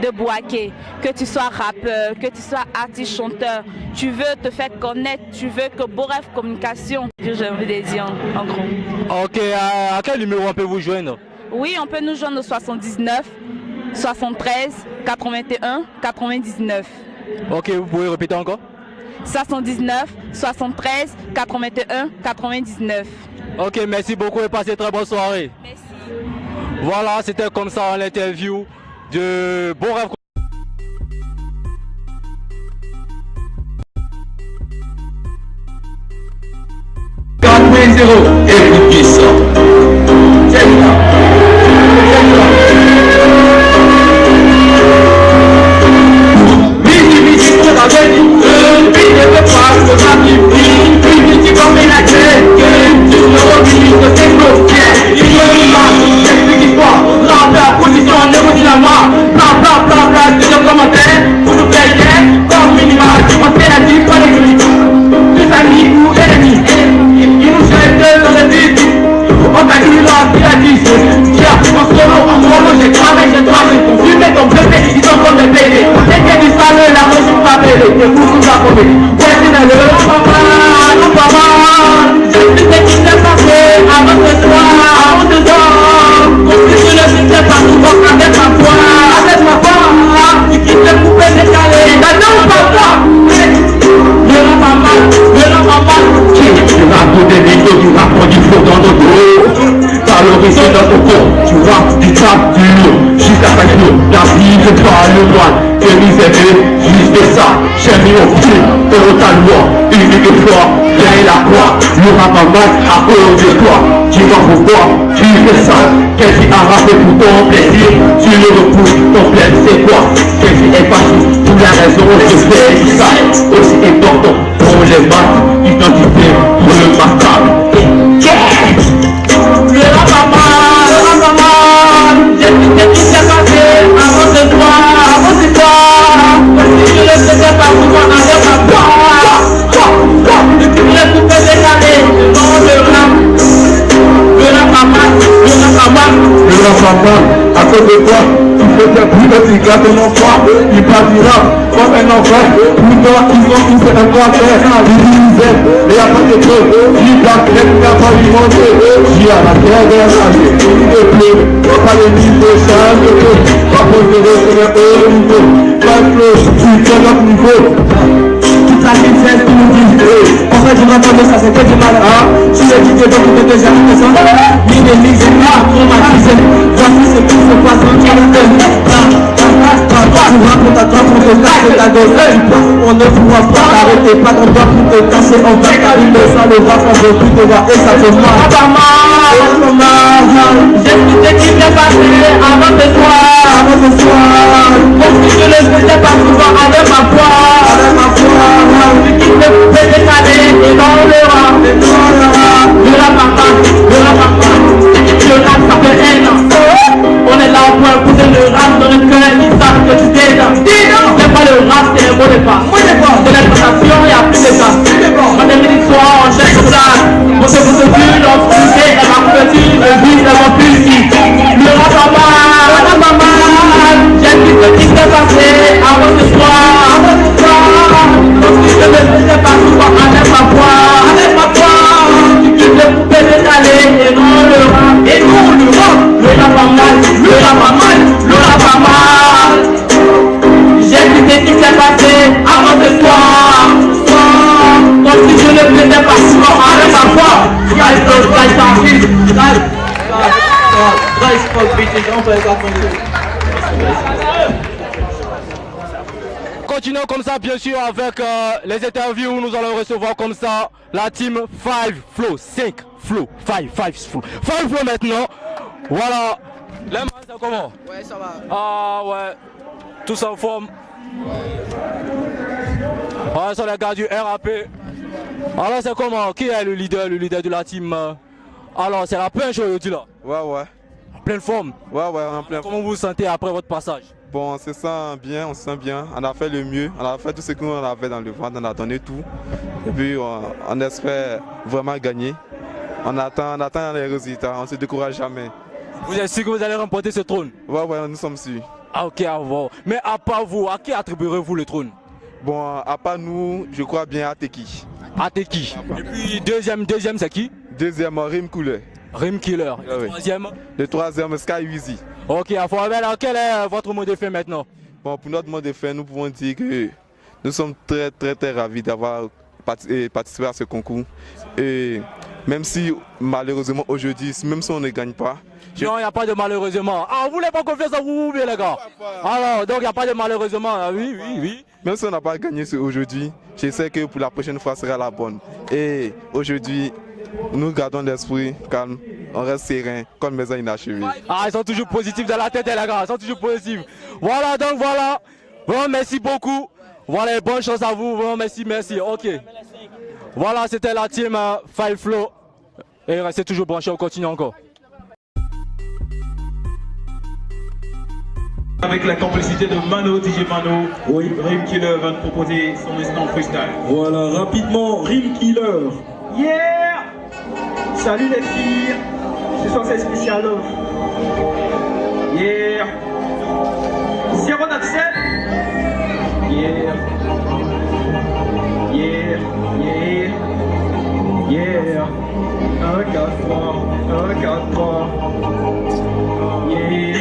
de Boaké. Que tu sois rappeur, que tu sois artiste, chanteur, tu veux te faire connaître, tu veux que Boref Communication, j'ai envie de dire en gros. Ok, à quel numéro on peut vous joindre? Oui, on peut nous joindre au 79 73 81 99. Ok, vous pouvez répéter encore? 79 73 81 99. Ok, merci beaucoup et passez une très bonne soirée. Merci. Voilà, c'était comme ça l'interview de Boref. Écoutez ça. Check it out. plus là, il a dit, tiens, en solo, en mono, j'ai travaillé, pour fumer ton bébé, ils sont comme des bébés. Dès qu'il y a du salaire, la région va bébé, t'es fou sous la commune. Ouais, c'est dans le papa, non papa, je sais ce qui s'est passé avant ce soir, avant ce soir. Compris que le but c'est pas souvent avec ma foi, tu quittes le coupé décalé, t'attends ou pas toi? Le rap pas mal, le rap pas mal. Tu racontes des vidéos, tu racontes du faux dans nos dos. Valorisé dans ton corps, tu rappes du trap, du lourd, jusqu'à ta jour, la vie c'est pas le moine, t'es miséré, juste ça, j'ai mis au pied, dans ta loi, unique fois, viens la croix, le rap en masse à cause de toi, tu vas pourquoi, tu fais ça, qu'est-ce qui a rappé pour ton plaisir, tu le repousses, ton plaisir c'est quoi, qu'est-ce qui est parti, pour la raison, je fais du ça, aussi important pour les maths, identité remarquable, le rap pas mal, j'ai vu ce qui s'est passé avant ce soir, avant ce soir. Si je le faisais pas pour moi, avec ma voix. Depuis le coupé décalé, devant le rap pas mal, le rap pas mal. Le rap pas mal, à cause de toi, tu faisais plus de cigares ton enfant, il partira comme un enfant. Pour toi, ils ont tous un concert, ils disaient, et à pas de preuve, il va crème, il n'a pas eu manger. J'ai à la terre de la vie, il ne pleut, pas les mille de change, pas pour te retenir au niveau, pas de flot, tu fais notre niveau. Toute la vie, c'est ce qu'on dit. En fait, je m'attends de ça, c'est que du mal. Tu le dis que donc, tu te déjà fait ça. L'ennemi, c'est pas traumatisé. Voici ce qui se passe en Tchèque. Tu racontes à toi pour te casser ta gueule. On ne pourra pas t'arrêter, pas ton doigt pour te casser. On va t'allumer ça, le rap, on veut plus te voir et ça te marre. Pas mal, j'ai tout ce qui s'est passé avant ce soir, avant ce soir. Comme si je ne le faisais pas souvent avec ma foi, avec ma foi. Tu quittes le coupé décalé et dans le rap, le rap pas mal, le rap pas mal. Le rap ça fait un an. On est là pour écouter le rap dans le cœur, ils savent que tu t'es là. C'est pas le rap, c'est un mot de passe. C'est l'exploitation, il n'y a plus de cas. Quand les minutes soir, on cherche ça. On se pose plus l'obscurité, elle m'a petit, le vide, elle m'a plus ici. Le rap pas mal, j'ai vu ce qui s'est passé avant ce soir, avant ce soir. Comme si je ne faisais pas souvent avec ma foi, avec ma foi. Tu quittes le coupé décalé et non le rap, et non le rap. Le rap pas mal, le rap pas mal, le rap pas mal. J'ai vu ce qui s'est passé avant ce soir, comme si je ne faisais pas souvent avec ma foi. Continuons comme ça bien sûr avec les interviews. Nous allons recevoir comme ça la team 5 Flow, 5 Flow, 5 Flow. 5 Flow maintenant. Voilà. Les mains c'est comment? Ouais, ça va. Ah ouais. Tous en forme. Ouais, c'est les gars du RAP. Alors c'est comment? Qui est le leader de la team? Alors c'est la punch aujourd'hui là. Ouais. En pleine forme. Ouais, en pleine forme. Comment vous vous sentez après votre passage? Bon, on se sent bien, On a fait le mieux, on a fait tout ce qu'on avait dans le ventre, on a donné tout. Et puis on espère vraiment gagner. On attend les résultats, on ne se décourage jamais. Vous êtes sûr que vous allez remporter ce trône? Ouais, nous sommes sûrs. Ah ok, à voir. Mais à part vous, à qui attribuerez-vous le trône? Bon, à part nous, je crois bien à Teki. À Teki. Et puis deuxième c'est qui? Deuxième, Rim Killer. Rim Killer. Ah oui. Troisième? Le troisième, Sky Weezy. Ok, à voir. Alors quel est votre mot de fin maintenant? Bon, pour notre mot de fin, nous pouvons dire que nous sommes très ravis d'avoir participé à ce concours. Et même si malheureusement aujourd'hui, même si on ne gagne pas. Non, il n'y a pas de malheureusement. Ah, vous voulez pas confiance en vous, bien les gars? Alors, donc il n'y a pas de malheureusement. Ah, oui. Même si on n'a pas gagné aujourd'hui, je sais que pour la prochaine fois sera la bonne. Et aujourd'hui, nous gardons l'esprit calme, on reste serein, comme maison inachevée. Ah, ils sont toujours positifs dans la tête, les gars, ils sont toujours positifs. Voilà, donc voilà. Vraiment, merci beaucoup. Voilà, bonne chance à vous. Vraiment, merci. Ok. Voilà, c'était la team 5 Flow. Et restez toujours branchés, on continue encore. Avec la complicité de Mano, DJ Mano, oui. Rim Killer va nous proposer son instant freestyle. Voilà, rapidement, Rim Killer. Yeah! Salut les filles! Ce soir alors. Yeah. 097. Yeah. Yeah. Yeah. Yeah. 1, 4, 3. 1, 4, 3. Yeah.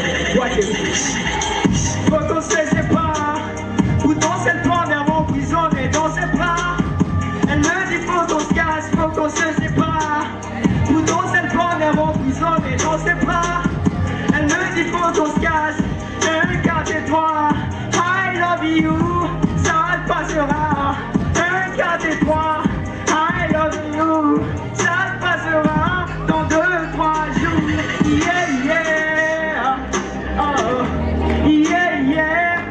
Quand on se sépare, ou dans cette première emprisonnée dans ses bras. Elle me dit faut qu'on se casse, faut qu'on se sépare. Ou dans cette première emprisonnée dans ses bras. Elle me dit faut qu'on se casse. 1, 4 et 3. I love you, ça te passera. 1, 4 et 3. I love you, ça te passera. Dans 2, 3 jours. Yeah, yeah. Oh. Yeah, yeah.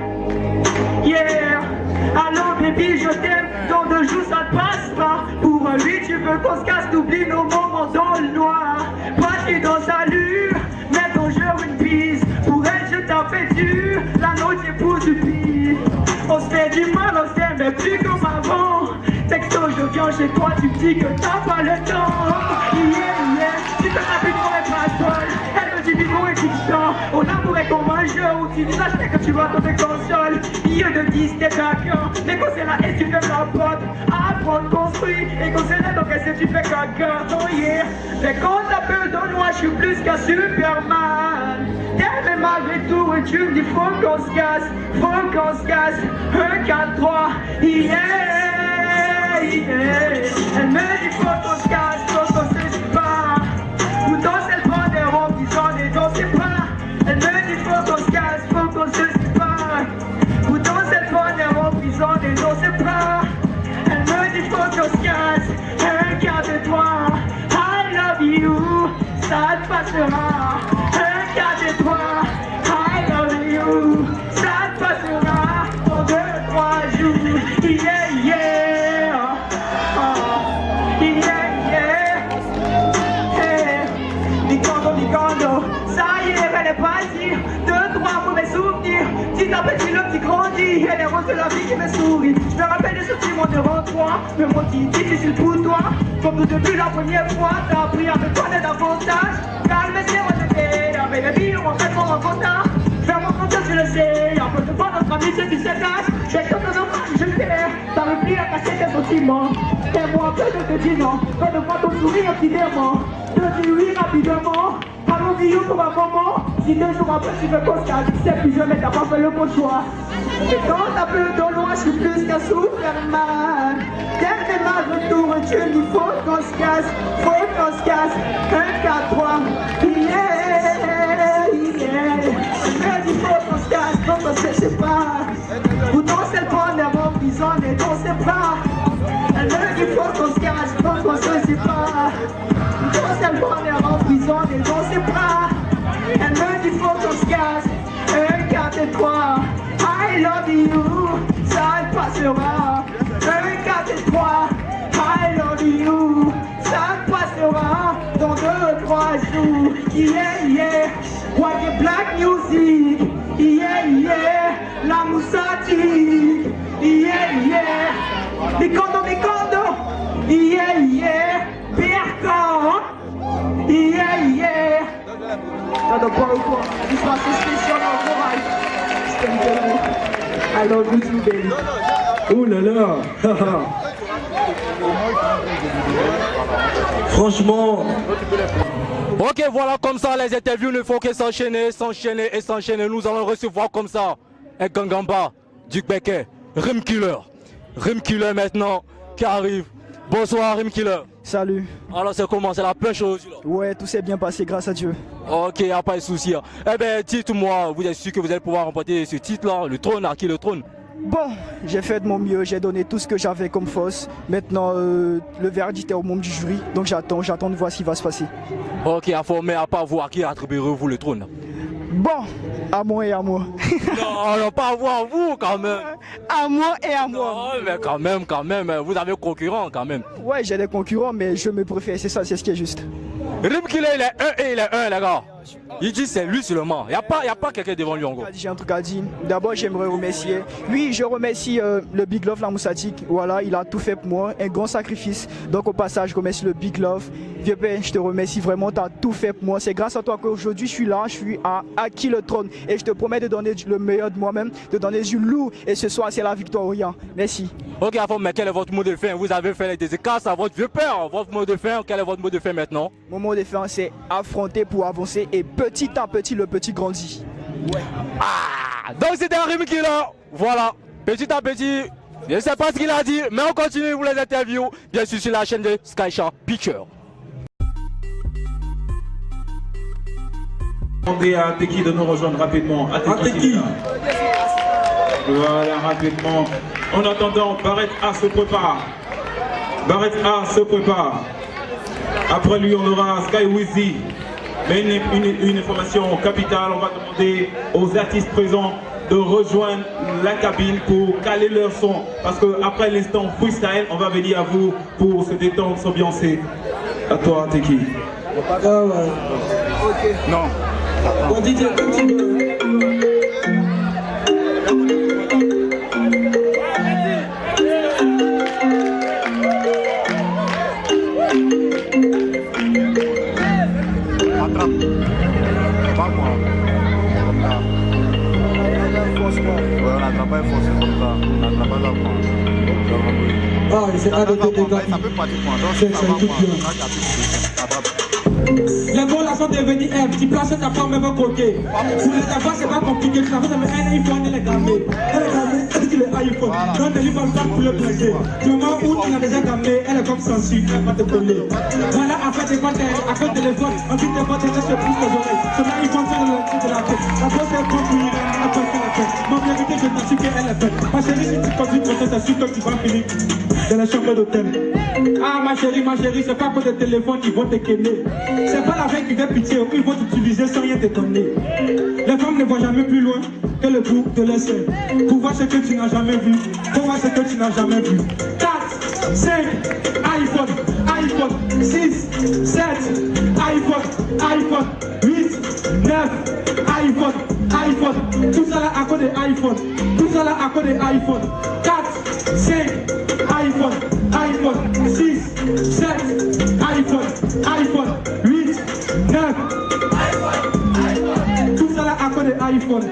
Yeah. Allô baby, je t'aime. Dans 2 jours ça te passe pas. Pour lui tu veux qu'on se casse. T'oublies nos moments dans le noir. Parti dans sa lure. Mais ton jeu une bise. Pour elle je t'appelle dur. La nôtre est pour du pire. On se fait du mal, on s'aime mais plus comme avant. Texto je viens chez toi, tu me dis que t'as pas le temps. Yeah, yeah. Tu te rappelles pour être à sol. Elle me dit vivons et tu sens. On amour est comme un jeu où tu nous achètes que tu vas dans tes consoles. Lieu de 10, t'es d'accord. Mais quand c'est là et tu fais ma pote. Apprendre, construire. Et quand c'est là donc est-ce que tu fais caca. Oh yeah. Mais quand t'appelles de moi, je suis plus qu'un Superman. T'aimes malgré tout et tu me dis faut qu'on se casse. Faut qu'on se casse. 1, 4, 3. Yeah. Elle me dit faut qu'on se casse, faut qu'on se sépare. Ou dans cette première emprisonnée dans ses bras. Elle me dit faut qu'on se casse, faut qu'on se sépare. Ou dans cette première emprisonnée dans ses bras. Elle me dit faut qu'on se casse. 1, 4 et 3. I love you, ça te passera. 1, 4 et 3. I love you, ça te passera. Dans 2, 3 jours. Yeah, yeah. Ça y est, elle est partie. 2, 3 mauvais souvenirs. Petit à petit, le petit grandit. Elle est rose de la vie qui me sourit. Je me rappelle des sentiments devant toi. Mais mon petit difficile pour toi. Comme tout depuis la première fois, t'as appris à me connaître davantage. Calme, c'est moi de t'aider. Avec les billes, on fait mon contact. Faire mon contact, je le sais. Après de voir notre amitié qui s'efface. Je vais t'entendre dommage, je le sais. T'as repris à casser tes sentiments. Et moi, peu de te dire non. Quand de voir ton sourire, petit démon. Te dis oui rapidement. Allons vivre pour un moment. Si 2 jours après tu veux qu'on se casse, c'est plus jamais t'as pas fait le bon choix. Mais quand t'as peu de loin, je suis plus qu'un Superman. T'aimes ma retour et tu me dis faut qu'on se casse, faut qu'on se casse. 1, 4, 3. Yeah, yeah. Elle me dit faut qu'on se casse, faut qu'on se sépare. Ou dans cette première emprisonnée dans ses bras. Elle me dit faut qu'on se casse, faut qu'on se sépare. Dans cette première emprisonnée dans ses bras. Elle me dit faut qu'on se casse. 1, 4 et 3. I love you, ça te passera. 1, 4 et 3. I love you, ça te passera. Dans 2, 3 jours. Yeah, yeah. What the black music. Yeah, yeah. La moussatique. Yeah, yeah. Des condos. Yeah, yeah. Bertrand. Yeah, yeah. Ça doit pas ou quoi? Il sera assez spécial en corail. I love you too, baby. Oh là là. Franchement. Ok, voilà comme ça les interviews ne font que s'enchaîner. Nous allons recevoir comme ça un Gangamba, Duc Beke, Rim Killer maintenant qui arrive. Bonsoir Rim Killer. Salut. Alors c'est comment? C'est la pêche aujourd'hui là? Ouais, tout s'est bien passé grâce à Dieu. Ok, y a pas de souci. Eh ben dites-moi, vous êtes sûr que vous allez pouvoir remporter ce titre là, le trône, à qui le trône? Bon, j'ai fait de mon mieux, j'ai donné tout ce que j'avais comme force. Maintenant, le verdict est au membre du jury, donc j'attends de voir ce qui va se passer. Ok, mais à part vous, à qui attribuerez-vous le trône? Bon, à moi et à moi. Non, pas à vous, à vous quand même. À moi et à moi. Non, mais quand même, vous avez un concurrent quand même. Ouais, j'ai des concurrents, mais je me préfère, c'est ça, c'est ce qui est juste. Rim Killer, il est 1 et il est 1, les gars. Il dit c'est lui seulement. Il n'y a pas quelqu'un devant lui en gros. J'ai un truc à dire. D'abord, j'aimerais remercier. Oui, je remercie le Big Love, la Moussatique. Voilà, il a tout fait pour moi. Un grand sacrifice. Donc, au passage, je remercie le Big Love. Vieux père, je te remercie vraiment. Tu as tout fait pour moi. C'est grâce à toi qu'aujourd'hui, je suis là. Je suis à acquis le trône. Et je te promets de donner le meilleur de moi-même, de donner du lourd. Et ce soir, c'est la victoire. Merci. Ok, avant, mais quel est votre mot de fin? Vous avez fait des écarts à votre vieux père. Votre mot de fin, quel est votre mot de fin maintenant? Mon mot de fin, c'est affronter pour avancer. Et petit à petit, le petit grandit. Ouais. Ah, donc c'était Harim qui là. Voilà, petit à petit. Je ne sais pas ce qu'il a dit, mais on continue pour les interviews. Bien sûr, sur la chaîne de SkySharp Pictures. Demandez à Teki de nous rejoindre rapidement. Teki. Voilà, rapidement. En attendant, Barrett A se prépare. Barrett A se prépare. Après lui, on aura Sky Wizzy. Mais une information capitale, on va demander aux artistes présents de rejoindre la cabine pour caler leur son. Parce qu'après l'instant freestyle, on va venir à vous pour se détendre, s'ambiancer. À toi, Teki. Non. Bon, DJ, continue. Ah, c'est un de tes dégâts. C'est tout bien. Les bons là sont devenus F, tu places ta femme même côté. Pour les enfants, c'est pas compliqué, tu l'as fait un iPhone et les gamés. Elle est gamée, elle dit le iPhone. Donc, elle va pas pour le placer. Du moment où tu l'as déjà gamé, elle est comme sans sucre, elle va te coller. Voilà, en fait, c'est quoi, à cause de téléphone, en plus de votre tête, je pousse les oreilles. Sur l'iPhone, c'est le truc de la tête. La grosse est construire, elle a pas fait la tête. Mon vérité, je t'assure qu'elle est faite. Ma chérie, si tu conduis pour ça, c'est sûr que tu vas finir dans la chambre d'hôtel. Ah, ma chérie, c'est pas pour des téléphones qui vont te kenner. C'est pas la veille qui fait pitié, ils vont t'utiliser sans rien te donner. Les femmes ne voient jamais plus loin que le bout de leur sein. Pour voir ce que tu n'as jamais vu, pour voir ce que tu n'as jamais vu. 4, 5, iPhone, 6, 7, iPhone, 8, 9, iPhone. Tout ça là à cause de iPhone. Tout ça là à cause de iPhone. 4, 5, iPhone, 6, 7, iPhone, 8, 9, tout ça là à cause de iPhone.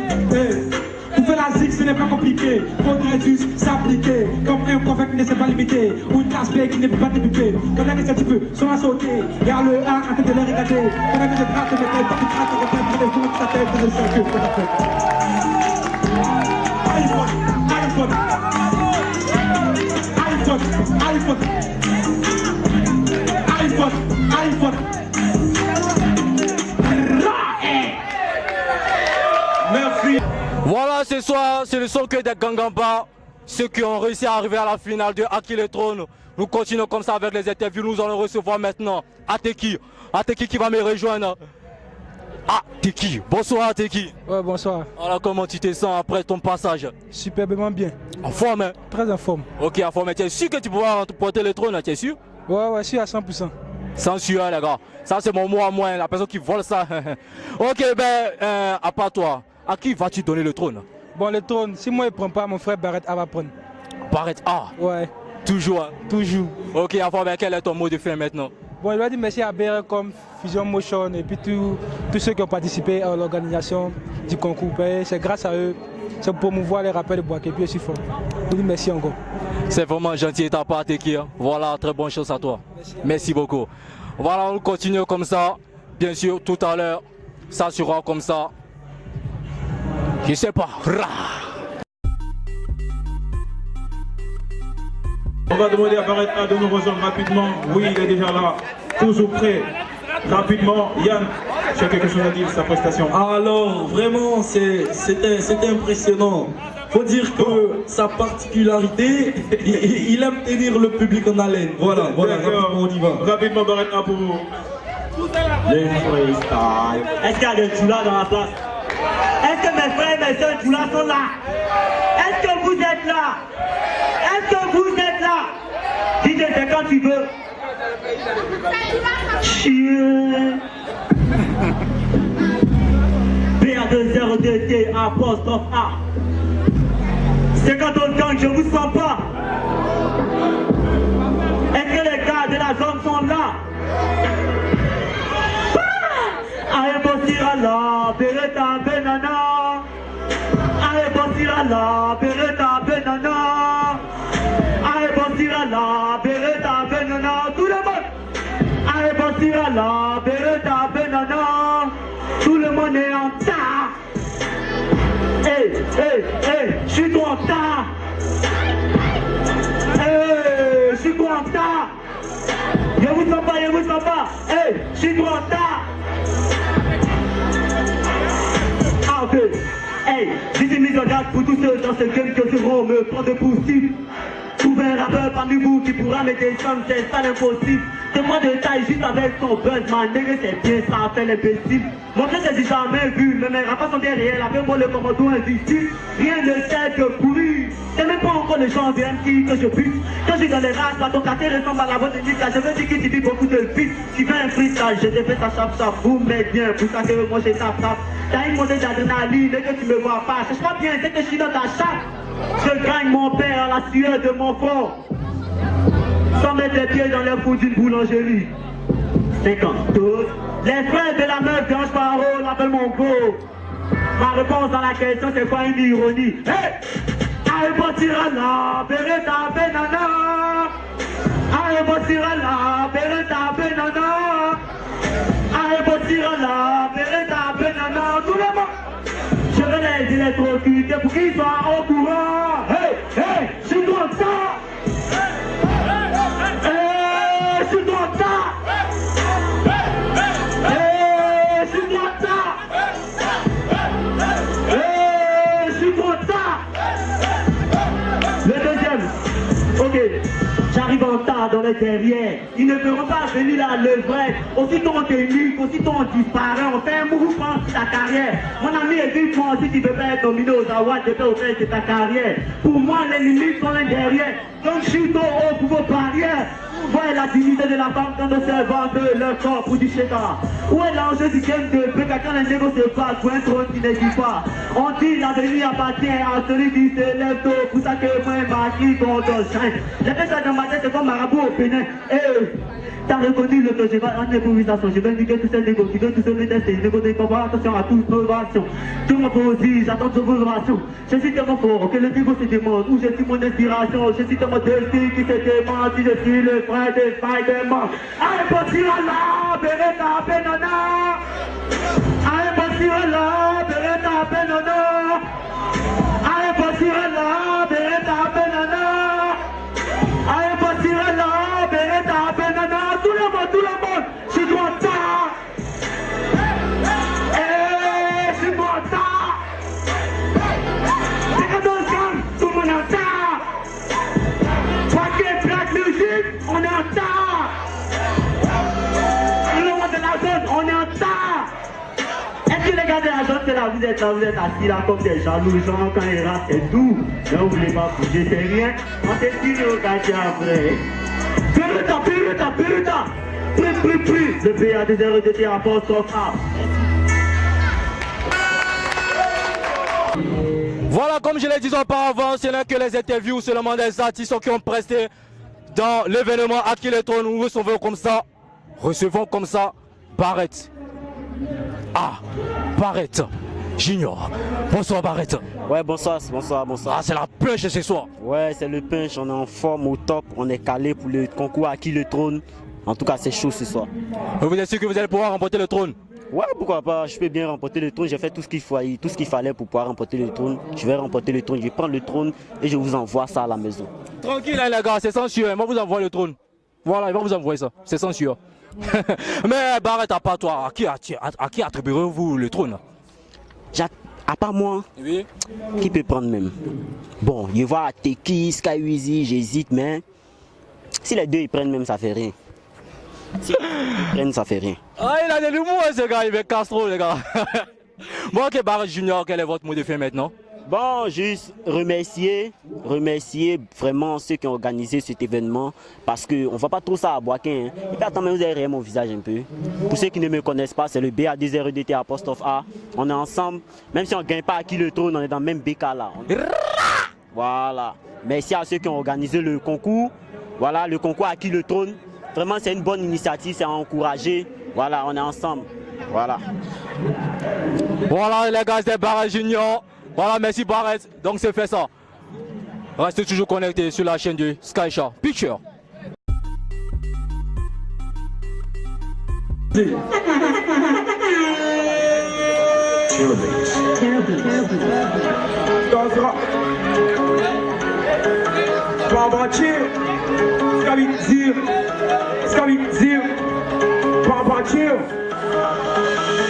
Pour faire la zig, ce n'est pas compliqué. Faudrait juste s'appliquer. Comme un prophète qui ne s'est pas limité. Ou une casse-paix qui ne peut pas débuter. Pendant que tu peux, sur la sauter. Regarde le 1 en train de le regarder. Pendant que je gratte mes têtes, tu grattes tes têtes, pour les fous de ta tête, je sais que c'est la fête. iPhone. Merci. Voilà, ce soir, c'est le son que des Gangamba, ceux qui ont réussi à arriver à la finale de Acquis le trône. Nous continuons comme ça avec les interviews. Nous allons recevoir maintenant Ateki. Ateki qui va me rejoindre. Ateki, bonsoir Ateki. Ouais, bonsoir. Alors comment tu te sens après ton passage? Superbement bien. En forme hein? Très en forme. Ok, en forme. Tu es sûr que tu pourras porter le trône, tu es sûr? Ouais, je suis à 100%. Sans sûr les gars. Ça c'est mon mot à moi, la personne qui vole ça. Ok, à part toi, à qui vas-tu donner le trône? Bon, le trône, si moi je ne prends pas, mon frère Barrett A va prendre. Barrett A? Ouais. Toujours hein? Toujours. Ok, enfin, quel est ton mot de fin maintenant? Bon, je dois dire merci à BRCom, Fusion Motion et puis tous ceux qui ont participé à l'organisation du concours. C'est grâce à eux, c'est pour promouvoir les rappeurs de Boaké, puis je suis fort. Je dis merci encore. C'est vraiment gentil de ta part, Teki. Voilà, très bonne chose à toi. Merci beaucoup. Voilà, on continue comme ça. Bien sûr, tout à l'heure, ça sera comme ça. Je sais pas. On va demander à Barrett A de nous rejoindre rapidement. Oui, il est déjà là, toujours prêt. Rapidement, Yann, tu as quelque chose à dire sur sa prestation? Alors, vraiment, c'était impressionnant. Faut dire que sa particularité, il aime tenir le public en haleine. Voilà, rapidement, on y va. Rapidement, Barrett A pour vous. Le freestyle. Est-ce qu'il y a des Tchoulas dans la place? Est-ce que mes frères et mes soeurs Tchoulas sont là? Est-ce que vous êtes là? Est-ce que vous êtes là? Dis-le, c'est quand tu veux. Chien. R-D-T apostrophe A. C'est quand on gang, je vous sens pas. Est-ce que les gars de la zone sont là? Allez, bossira là, Beretta Benana. Allez, bossira là, Beretta Benana. Allez, bossira là, Beretta Benana. Tout le monde. Allez, bossira là, Beretta Benana. Tout le monde est en tas. Hey, hey, hey, je suis trop en tas. Hey, je suis trop en tas. Je vous sens pas. Hey, je suis trop en tas. Ah, ok. Hey, j'ai des mises en garde pour tous ceux dans ce game qui oseront me prendre pour cible. Trouver un rappeur parmi vous qui pourra me descendre, c'est pas l'impossible. C'est moi de taille juste avec son buzz, man, nègre c'est bien, ça fait l'imbécile. Mon frère c'est jamais vu, mais mes rappeurs sont derrière, appelle-moi le commando invisible. Rien ne sait que pourrir, c'est même pas encore le genre de MC que je bute. Quand je suis dans les races, là, ton quartier ressemble à la voix de Nika, je veux dire qu'il t'y beaucoup de beats. Tu fais un freestyle, je te fais ça chap, vous m'aidez bien, pour ça que moi j'ai tape. T'as une montée d'adrénaline, que tu me vois pas, cherche pas bien, c'est que je suis dans ta chatte. Je gagne mon père à la sueur de mon corps. Sans mettre les pieds dans les fous d'une boulangerie. 52. Les frères de la meuf d'Ange Parole appellent mon go. Ma réponse à la question c'est pas une ironie. Hey! Allez, bossira là, Beretta Benana. Allez, bossira là, Beretta Benana. Allez, bossira là, Beretta Benana. Tout le monde. Je veux les électrocuter pour qu'ils soient au courant. Hey, hey, je suis dans ça. Hey, je suis dans ça. Hey, je suis dans ça. Hey, je suis dans ça. Le deuxième. Ok. J'arrive en tas dans les derrière. Ils ne feront pas venir là le vrai. Aussitôt on t'émite, aussitôt on disparaît. On fait un mouvement sur ta carrière. Mon ami, évite-moi si tu veux pas être nominé aux awards, je peux offrir de ta carrière. Pour moi, les limites sont les derrière. Donc je suis trop haut pour vos barrières. Voyez la dignité de la femme quand on se vend de leur corps pour du chéta. Où est l'enjeu du game de Beka quand les négos se battent pour un trône qui n'existe pas? On dit l'avenir appartient à celui qui se lève tôt. Pour ça que moi, ma qui compte shine. J'ai fait ça dans ma tête, c'est comme marabout au Bénin. T'as reconnu le que je vais en improvisation. Je vais niquer tous ces négos qui veulent tous se tester. Les négos ne font pas attention à toute innovation. Tout mon poésie, j'attends sur vos orations. Je suis tellement fort que le négo se demande où je suis mon inspiration. Je suis tellement destin qui se demande si je suis le frère de Spider-Man. Allez, bossira là, Beretta Benana. Allez, bossira là, Beretta Benana. Allez, bossira là, Beretta Benana. Allez, bossira là, Beretta Benana. Tout le monde, je suis droit ça. Eh, je suis droit ça. C'est que dans le camp, tout le monde est en tas. Paquet Black Music, on est en tas. Tout le monde de la zone, on est en tas. Est-ce que les gars de la zone, c'est là, vous êtes assis là comme des jaloux gens quand ils ratent, c'est doux. Ne voulez pas bouger, c'est rien. On s'est tiré au quartier après. Beretta. Plus. Le BA des RDT à apostrophe A. Voilà, comme je l'ai dit auparavant, ce n'est que les interviews seulement des artistes qui ont presté dans l'événement Akiletron. Nous recevons comme ça Barrett. Ah, Barrett Junior. Bonsoir Barrett. Ouais, bonsoir. Ah, c'est la punch ce soir. Ouais, c'est le punch, on est en forme, au top, on est calé pour le concours à qui le trône. En tout cas, c'est chaud ce soir. Vous êtes sûr que vous allez pouvoir remporter le trône? Ouais, pourquoi pas, je peux bien remporter le trône. J'ai fait tout ce qu'il fallait pour pouvoir remporter le trône. Je vais remporter le trône, je vais prendre le trône et je vous envoie ça à la maison. Tranquille hein, les gars, c'est censure, moi vous envoie le trône. Voilà, il va vous envoyer ça, c'est censure. Mais Barrett, à part toi, à qui attribuerez-vous le trône? À part moi, oui. Qui peut prendre même? Bon, je vois Teki, Skyweezy, j'hésite, mais si les deux ils prennent même, ça fait rien. Si ils prennent, ça fait rien. Ah, il a de l'humour ce gars, il veut Castro les gars. Bon, ok, Barrett Junior, quel est votre mot de fin maintenant? Bon, juste remercier vraiment ceux qui ont organisé cet événement parce qu'on ne voit pas trop ça à Boaké. Hein. Et puis attends, vous avez mon visage un peu. Pour ceux qui ne me connaissent pas, c'est le BA2REDT apostrophe A. On est ensemble, même si on ne gagne pas à qui le trône, on est dans le même BK là. Voilà. Merci à ceux qui ont organisé le concours. Voilà, le concours à qui le trône. Vraiment, c'est une bonne initiative, c'est à encourager. Voilà, on est ensemble. Voilà. Voilà les gars, c'est Barrett Junior. Voilà, merci Barrett. Donc c'est fait ça. Restez toujours connectés sur la chaîne du Sky Picture.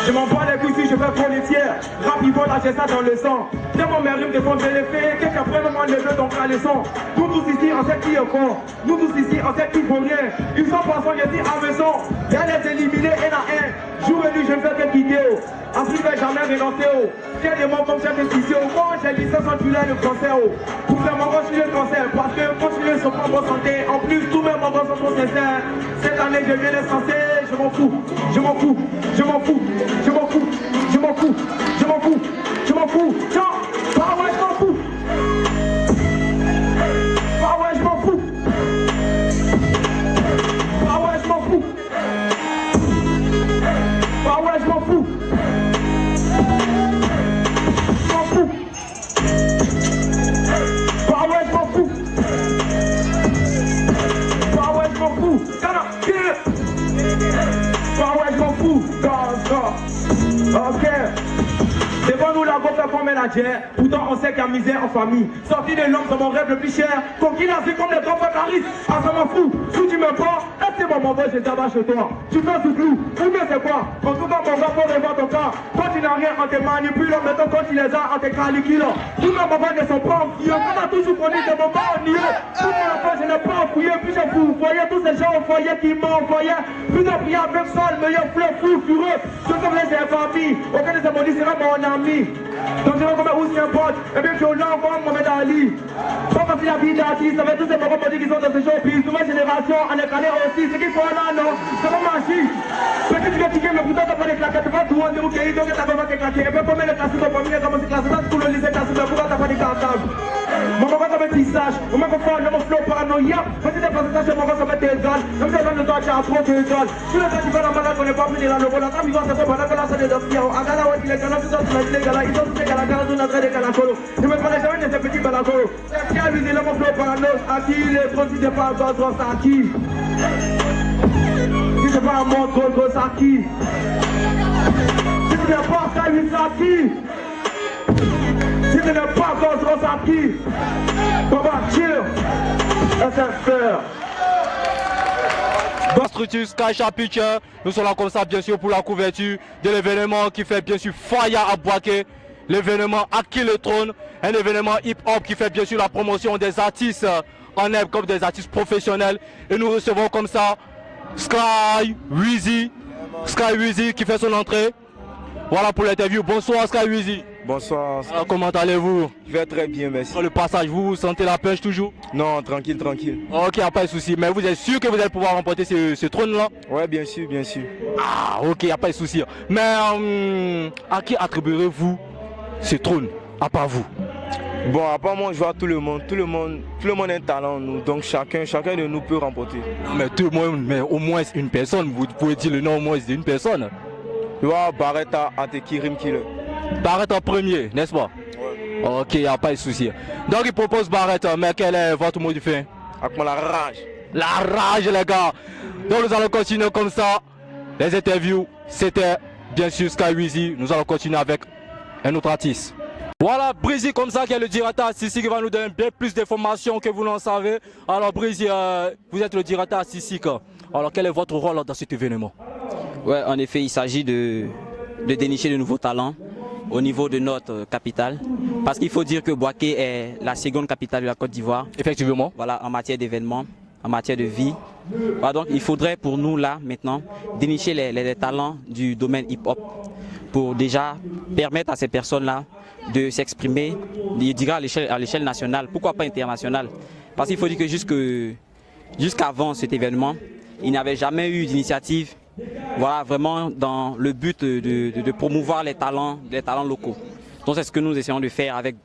Je m'en bats les couilles, je fais prendre les tiers. Rapidement, là, j'ai ça dans le sang. Tellement mes rimes défendent les faits, qu'après, moment, les bleus donc à leçon. Nous tous ici, on sait qui est fort. Nous tous ici, on sait qui vaut rien. Ils sont passants, je dis à maison. Y'a les éliminés, un à un. Jour et nuit, je ne fais que vidéo. Ensuite, je vais jamais renoncer. J'ai des mots comme chef de physio. Moi, j'ai dit 500 dollars le français. Pour faire mon gros, je suis le cancer. Parce que continuer sur pas bonne santé. En plus, tous mes moments sont trop sincères. Cette année, je viens d'être censé. Je m'en fous, je m'en fous, je m'en fous, je m'en fous, je m'en fous, je m'en fous, je m'en fous. Bah ouais, je m'en fous. Bah ouais, je m'en fous. Bah ouais, je m'en fous. Bah ouais, je m'en fous. Je m'en fous. Bah ouais, je m'en fous. Bah ouais, je m'en fous. Bah ouais, je m'en fous. Ok. Devant nous, la go fait comme manager. Pourtant, on sait qu'il y a misère en famille. Sorti de l'homme, c'est mon rêve le plus cher. Conquis la vie comme les grands frères Paris. Ah, ça m'en fout. Si tu me prends, est-ce que mon boy, je t'abat chez toi? Tu fais sous clou. Ou bien c'est quoi? En tout cas, mon gars, faut revoir ton cas. Quand tu n'as rien, on te manipule. Mettons, quand tu les as, on te calicule. Tous mes mamans ne sont pas enfuyés. On a toujours connu des moments ennuyeux. Tout mon enfant, je n'ai pas enfouillé. Puis je vous voyez tous ces gens au foyer qui m'ont envoyé. Plus de prière avec ça, le meilleur flot fou, fureux. Je comme les familles. Aucun de ces maudits sera mon ami. Donc je vais comme Oussein Pote. Et bien je suis là comme Mohamed Ali. Pas facile la vie d'artiste. Avec tous ces parents qui sont dans ce showbiz. Nouvelle génération, on est calé aussi. Ce qu'il faut là, non. C'est pas magie. Peut-être que tu vas tirer, mais pourtant t'as pas d'éclater. Tu vas tout rendre au pays. Donc t'as pas d'éclater. Et puis combien de classes sont familles comme c'est classé. Dans ce que le lycée classé. Mais pourquoi t'as pas d'éclatage? Mon maman comme un tissage. Mon maman comme un flow paranoïa. Quand tu déplaces ça chez mon maman, ça va être égal. Même si on ne doit pas trop d'égal. Si le temps tu vas la malade, on n'est pas venu dans le rôle. Quand tu vas se faire malade, on a des dossiers. Agala, ouais, il est galant, tout ça, tu vas être légal. Ils sont tous les galas, tout notre des galacolo. Je me parlais jamais de ces petits balacolo. C'est qui a visé le mon flow paranoïa. À qui les trop, si c'est pas un gros, c'est à qui? Si c'est pas un monde, gros, c'est à qui? Si tu n'es pas ça, c'est à qui? Si tu n'es pas gros, c'est à qui? Papa, chill. SFR. Dans structure Sky Picture, nous sommes là comme ça bien sûr pour la couverture de l'événement qui fait bien sûr Faya à Boaké, l'événement Acquis le Trône, un événement hip-hop qui fait bien sûr la promotion des artistes en herbe comme des artistes professionnels et nous recevons comme ça Sky Weezy qui fait son entrée. Voilà pour l'interview. Bonsoir Sky Weezy. Bonsoir. Alors comment allez-vous? Je vais très bien, merci. Dans le passage, vous sentez la pêche toujours? Non, tranquille, tranquille. Ok, pas de souci. Mais vous êtes sûr que vous allez pouvoir remporter ce trône-là? Ouais, bien sûr, bien sûr. Ah, ok, pas de souci. Mais à qui attribuerez-vous ce trône, à part vous? Bon, à part moi, je vois tout le monde a un talent, nous. Donc chacun de nous peut remporter. Non, mais tout le monde, mais au moins une personne. Vous pouvez dire le nom au moins d'une personne. Tu vois, Barrett Ateki Rim Killer. Barrett en premier, n'est-ce pas? Ouais. Ok, y a pas de souci. Donc il propose Barrett, mais quel est votre mot du fin? Avec moi la rage. La rage les gars. Donc nous allons continuer comme ça. Les interviews, c'était bien sûr Sky Weezy. Nous allons continuer avec un autre artiste. Voilà, Breezy comme ça qui est le directeur artistique qui va nous donner bien plus d'informations que vous n'en savez. Alors Breezy, vous êtes le directeur artistique. Alors quel est votre rôle dans cet événement? Ouais, en effet, il s'agit de dénicher de nouveaux talents au niveau de notre capitale. Parce qu'il faut dire que Boaké est la seconde capitale de la Côte d'Ivoire. Effectivement. Voilà, en matière d'événements, en matière de vie. Voilà, donc il faudrait pour nous là, maintenant, dénicher les talents du domaine hip-hop pour déjà permettre à ces personnes-là de s'exprimer, je dirais à l'échelle nationale, pourquoi pas internationale. Parce qu'il faut dire que jusqu'avant cet événement, il n'y avait jamais eu d'initiative, voilà, vraiment dans le but de promouvoir les talents locaux. Donc c'est ce que nous essayons de faire avec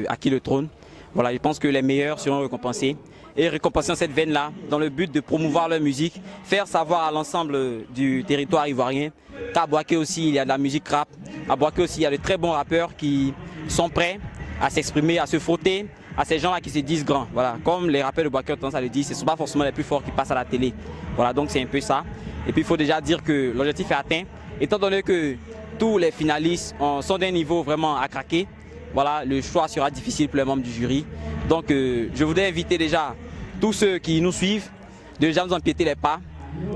À qui le trône. Voilà, je pense que les meilleurs seront récompensés. Et récompenser cette veine-là, dans le but de promouvoir leur musique, faire savoir à l'ensemble du territoire ivoirien qu'à Boaké aussi il y a de la musique rap, à Boaké aussi il y a de très bons rappeurs qui sont prêts à s'exprimer, à se frotter à ces gens-là qui se disent grands. Voilà, comme les rappeurs de Boaké ont tendance à le dire, ce ne sont pas forcément les plus forts qui passent à la télé. Voilà, donc c'est un peu ça. Et puis il faut déjà dire que l'objectif est atteint, étant donné que tous les finalistes sont d'un niveau vraiment à craquer. Voilà, le choix sera difficile pour les membres du jury. Donc je voudrais inviter déjà tous ceux qui nous suivent de déjà nous empiéter les pas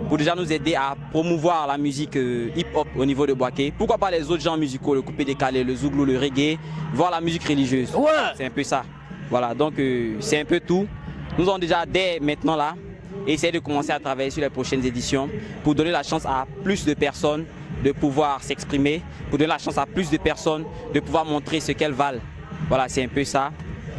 pour déjà nous aider à promouvoir la musique hip-hop au niveau de Boaké. Pourquoi pas les autres genres musicaux, le coupé décalé, le zouglou, le reggae, voire la musique religieuse. Ouais. C'est un peu ça. Voilà, donc c'est un peu tout. Nous avons déjà dès maintenant là essayé de commencer à travailler sur les prochaines éditions pour donner la chance à plus de personnes de pouvoir s'exprimer, pour donner la chance à plus de personnes de pouvoir montrer ce qu'elles valent. Voilà, c'est un peu ça.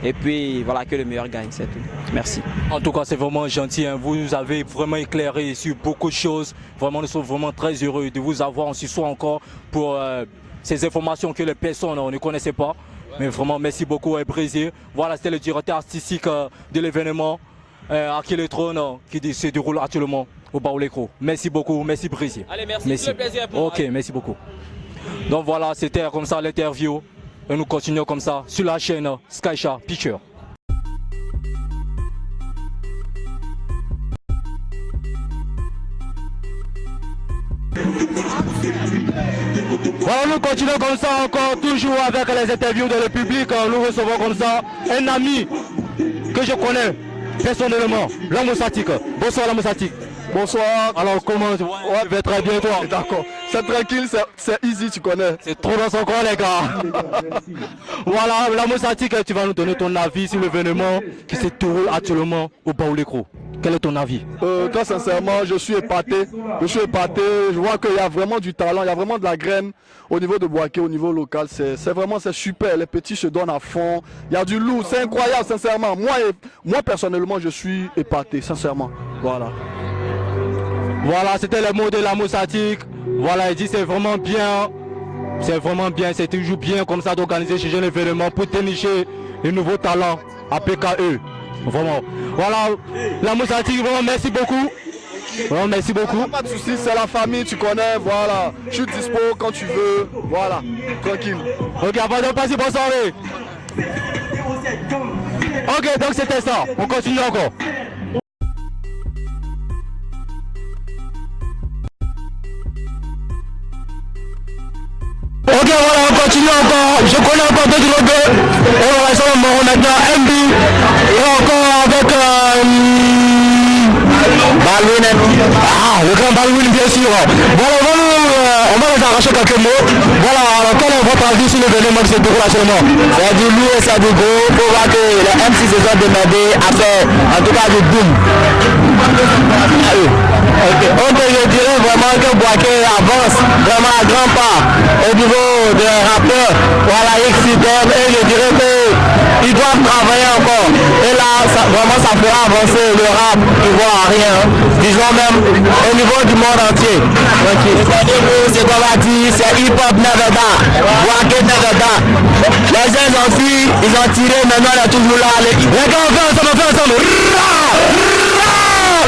Et puis voilà, que le meilleur gagne, c'est tout. Merci. En tout cas, c'est vraiment gentil. Hein. Vous nous avez vraiment éclairé sur beaucoup de choses. Vraiment, nous sommes vraiment très heureux de vous avoir en ce soir encore pour ces informations que les personnes ne connaissaient pas. Mais vraiment, merci beaucoup, Brésil. Voilà, c'était le directeur artistique de l'événement À qui le trône qui se déroule actuellement au Baoulé-Cro. Merci beaucoup, merci Brésil. Allez, merci. Tout le plaisir pour Ok, merci beaucoup. Donc voilà, c'était comme ça l'interview. Et nous continuons comme ça sur la chaîne Skycha Picture. Voilà, nous continuons comme ça encore, toujours avec les interviews de le public. Nous recevons comme ça un ami que je connais personnellement, Lamousatik. Bonsoir Lamousatik. Bonsoir. Alors comment tu vas? Ouais, je vais très bien toi. D'accord. C'est tranquille, c'est easy, tu connais. C'est trop dans son corps les gars. Voilà, Lamousatik, tu vas nous donner ton avis sur l'événement qui se déroule actuellement au Baoulé-Cro. Quel est ton avis? Très sincèrement, je suis épaté. Je vois qu'il y a vraiment du talent, il y a vraiment de la graine au niveau de Boaké, au niveau local. C'est super. Les petits se donnent à fond. Il y a du loup, c'est incroyable, sincèrement. Moi personnellement, je suis épaté, sincèrement. Voilà. Voilà, c'était le mot de Lamousatik. Voilà, il dit c'est vraiment bien. C'est vraiment bien, c'est toujours bien comme ça d'organiser ce genre d'événement pour dénicher les nouveaux talents à PKE. Vraiment. Voilà, Lamousatik, vraiment merci beaucoup. Vraiment, merci beaucoup. Pas de soucis, c'est la famille, tu connais, voilà. Je suis dispo quand tu veux, voilà, tranquille. Ok, avant de passer, bonne soirée. Ok, donc c'était ça, on continue encore. Ok, voilà, on continue encore. Je connais encore d'autres rebeux. Et on va maintenant MB. Et encore avec Balwin. Ah, le grand Balwin, bien sûr. Voilà, on va les arracher quelques mots. Voilà, alors quel est votre avis sur l'événement qui se déroule actuellement? C'est du lourd et c'est du gros. Pour voir que les MC se sont demandés à faire, en tout cas, du boom. Okay. Donc je dirais vraiment que Boaké avance vraiment à grands pas au niveau des rappeurs, voilà, XIDM, et je dirais qu'ils doivent travailler encore. Et là, vraiment ça fera avancer le rap ivoirien, disons même au niveau du monde entier. C'est comme on a dit, c'est hip-hop never die, Boaké never die. Les jeunes ont fui, ils ont tiré, maintenant on est toujours là. Les gars, on fait ensemble.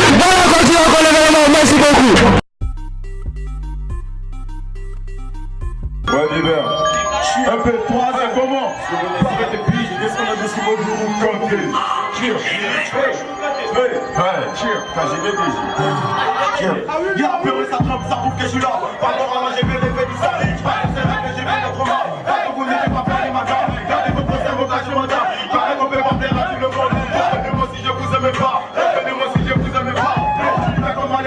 Voilà, on continue encore l'événement, merci beaucoup. Ouais, Bieber. Un peu, 3, c'est comment? Je vais depuis, je descends la dessus mon bureau, comme cheer. Ouais, cheer. Enfin, j'ai bien dit. Cheer. Y'a un peu, ça trempe, ça prouve que je suis là. Par rapport à moi, j'ai vu l'effet du salé. Je parle, c'est vrai que j'ai vu notre main. Quand vous n'êtes pas faire les magas, gardez vos procès, vos tâches, vos tâches. Pareil qu'on peut pas plaire à tout le monde. Appelez-moi si je vous aime pas. Appelez-moi si je vous aime pas.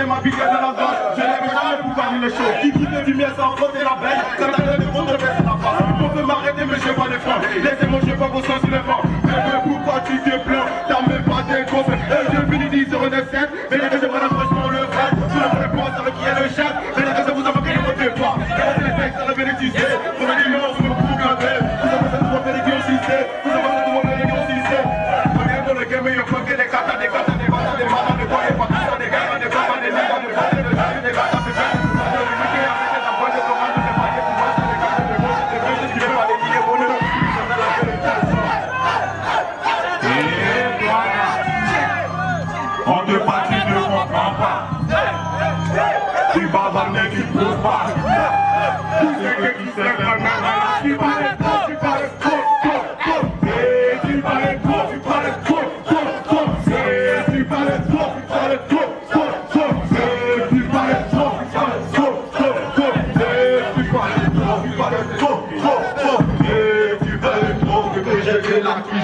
Ma pique dans la danse, je n'aime jamais pour parler les choses. Qui quitte du mien sans frotter la bête, quand t'as le défaut de baisser la face. On peut m'arrêter mais je vais pas les freins. Laissez-moi, je vais pas vos sens sur les vents. Mais pourquoi tu te plains? T'as même pas des gros faits. Je finis 10 097, mais les deux je prends franchement le vrai. Tu ne sais pas savoir qui est le chef, mais les deux je vous avais pris le côté pas.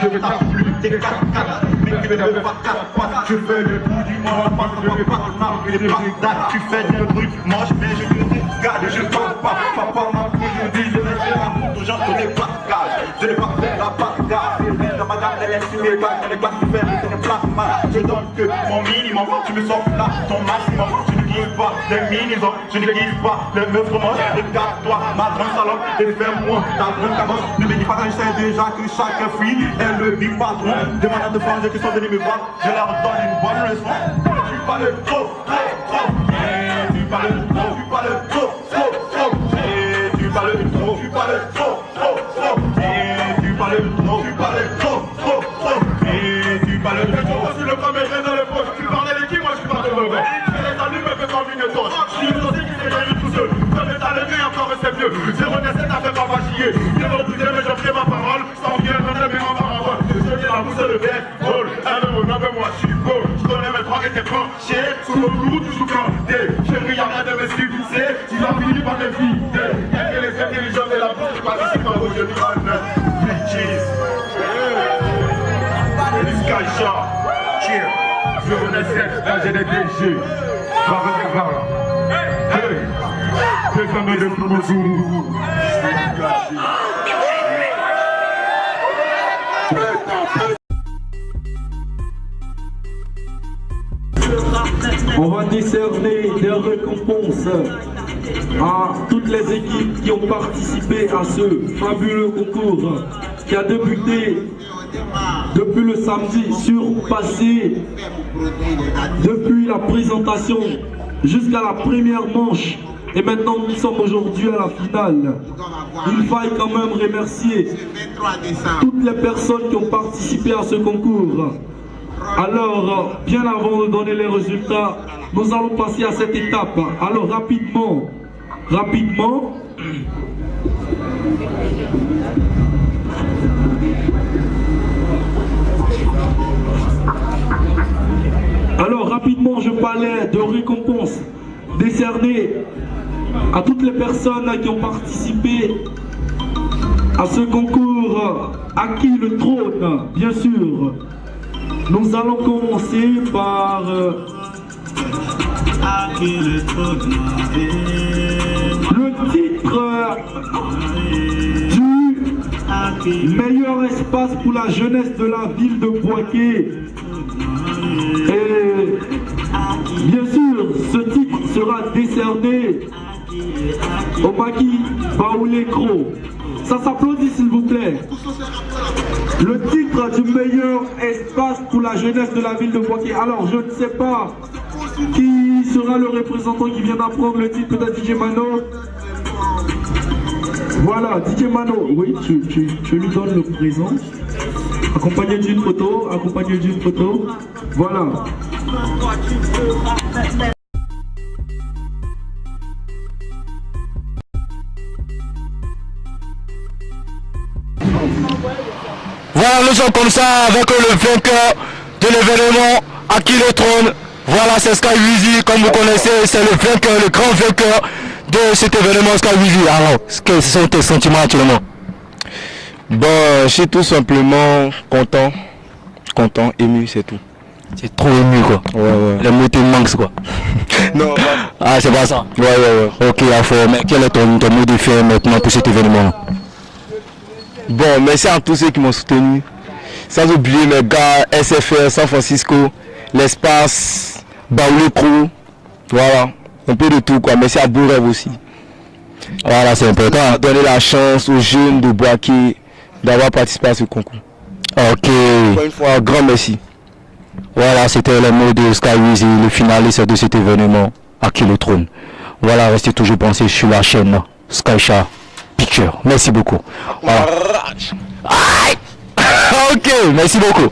Je vais t'appeler, t'es 4-4, mais tu ne veux pas 4 tu fais le bout du monde, parce que je veux pas marquer les patates. Tu fais des trucs moches, mais je te regarde, je parle pas. Papa m'a aujourd'hui, je vais faire la route aux gens, je n'ai pas de gage. Je n'ai pas fait la bagarre, la madame, elle est sur mes bagues, elle est pas faire, je n'ai pas mal. Je donne que mon minimum, tu me sors là, ton maximum. Je ne guise pas les minimums, je ne guise pas les meufs moches. Regarde-toi, ma grande salon, et fais-moi ta grande cabosse. Ne me dis pas que je sais déjà que chaque fille est le big patron. Demande à deux frangins qui sont venus me voir, je leur donne une bonne leçon. Tu parles trop, tu parles trop, tu parles trop, tu parles trop, tu parles trop, tu parles trop, tu parles trop, tu parles trop. Je suis le premier dans le poche, tu parles de qui, moi je parle de mauvais. Je les allume, me fais comme une torche. Je suis le dossier qui s'est gagné tout seul. Je vais t'allumer encore, c'est mieux. 0,7 a fait pas chier. Je vais refuser, mais j'ai pris ma parole. Sans bien, je vais en parole. Je dis la bouche de baseball. Moi je suis beau, je connais mes droits et tes branchés. Sous le loup, toujours planté. Chérie, y'a rien de me civiliser. Tu vas finir par me vider. Et les intelligents de la bouche, pas ici quand vous je dis en bitches. Le Sky Shop, cheer. Je renaissais, là j'ai des DG. Va venir par là. Hey, les fameux de Promozourou. On va décerner des récompenses à toutes les équipes qui ont participé à ce fabuleux concours qui a débuté depuis le samedi surpassé, depuis la présentation jusqu'à la première manche. Et maintenant nous sommes aujourd'hui à la finale. Il faille quand même remercier toutes les personnes qui ont participé à ce concours. Alors, bien avant de donner les résultats, nous allons passer à cette étape. Alors, rapidement. Alors, rapidement, je parlais de récompenses décernées à toutes les personnes qui ont participé à ce concours. Acquis le trône, bien sûr. Nous allons commencer par le titre du meilleur espace pour la jeunesse de la ville de Bouaké. Et bien sûr, ce titre sera décerné au Maki Baoulekro. Ça s'applaudit s'il vous plaît. Le titre du meilleur espace pour la jeunesse de la ville de Bouaké. Alors je ne sais pas qui sera le représentant qui vient d'apprendre le titre, peut-être DJ Mano. Voilà, DJ Mano, oui, tu lui donnes le présent. Accompagné d'une photo, Voilà. Voilà, nous sommes comme ça avec le vainqueur de l'événement Acquis le trône. Voilà, c'est Sky Weezy, comme vous connaissez, c'est le vainqueur, le grand vainqueur de cet événement Sky Weezy. Alors, quels sont tes sentiments actuellement? Bon, je suis tout simplement content, ému, c'est tout. C'est trop ému quoi. Ouais. Les mots te manquent quoi. Non, ah c'est pas ça. Ouais. Ok, mais quel est ton mot de fin maintenant pour cet événement? Bon, merci à tous ceux qui m'ont soutenu. Sans oublier mes gars SFR, San Francisco, l'espace, Baoulé Crew. Voilà, un peu de tout quoi. Merci à Beau Rêve aussi. Voilà, c'est important. Donner la chance aux jeunes de Bouaké d'avoir participé à ce concours. Ok. Encore une fois, un grand merci. Voilà, c'était le mot de Sky Weezy, le finaliste de cet événement, Acquis le trône. Voilà, restez toujours pensés sur la chaîne Sky Picture. Merci beaucoup. Voilà. Ok, merci beaucoup.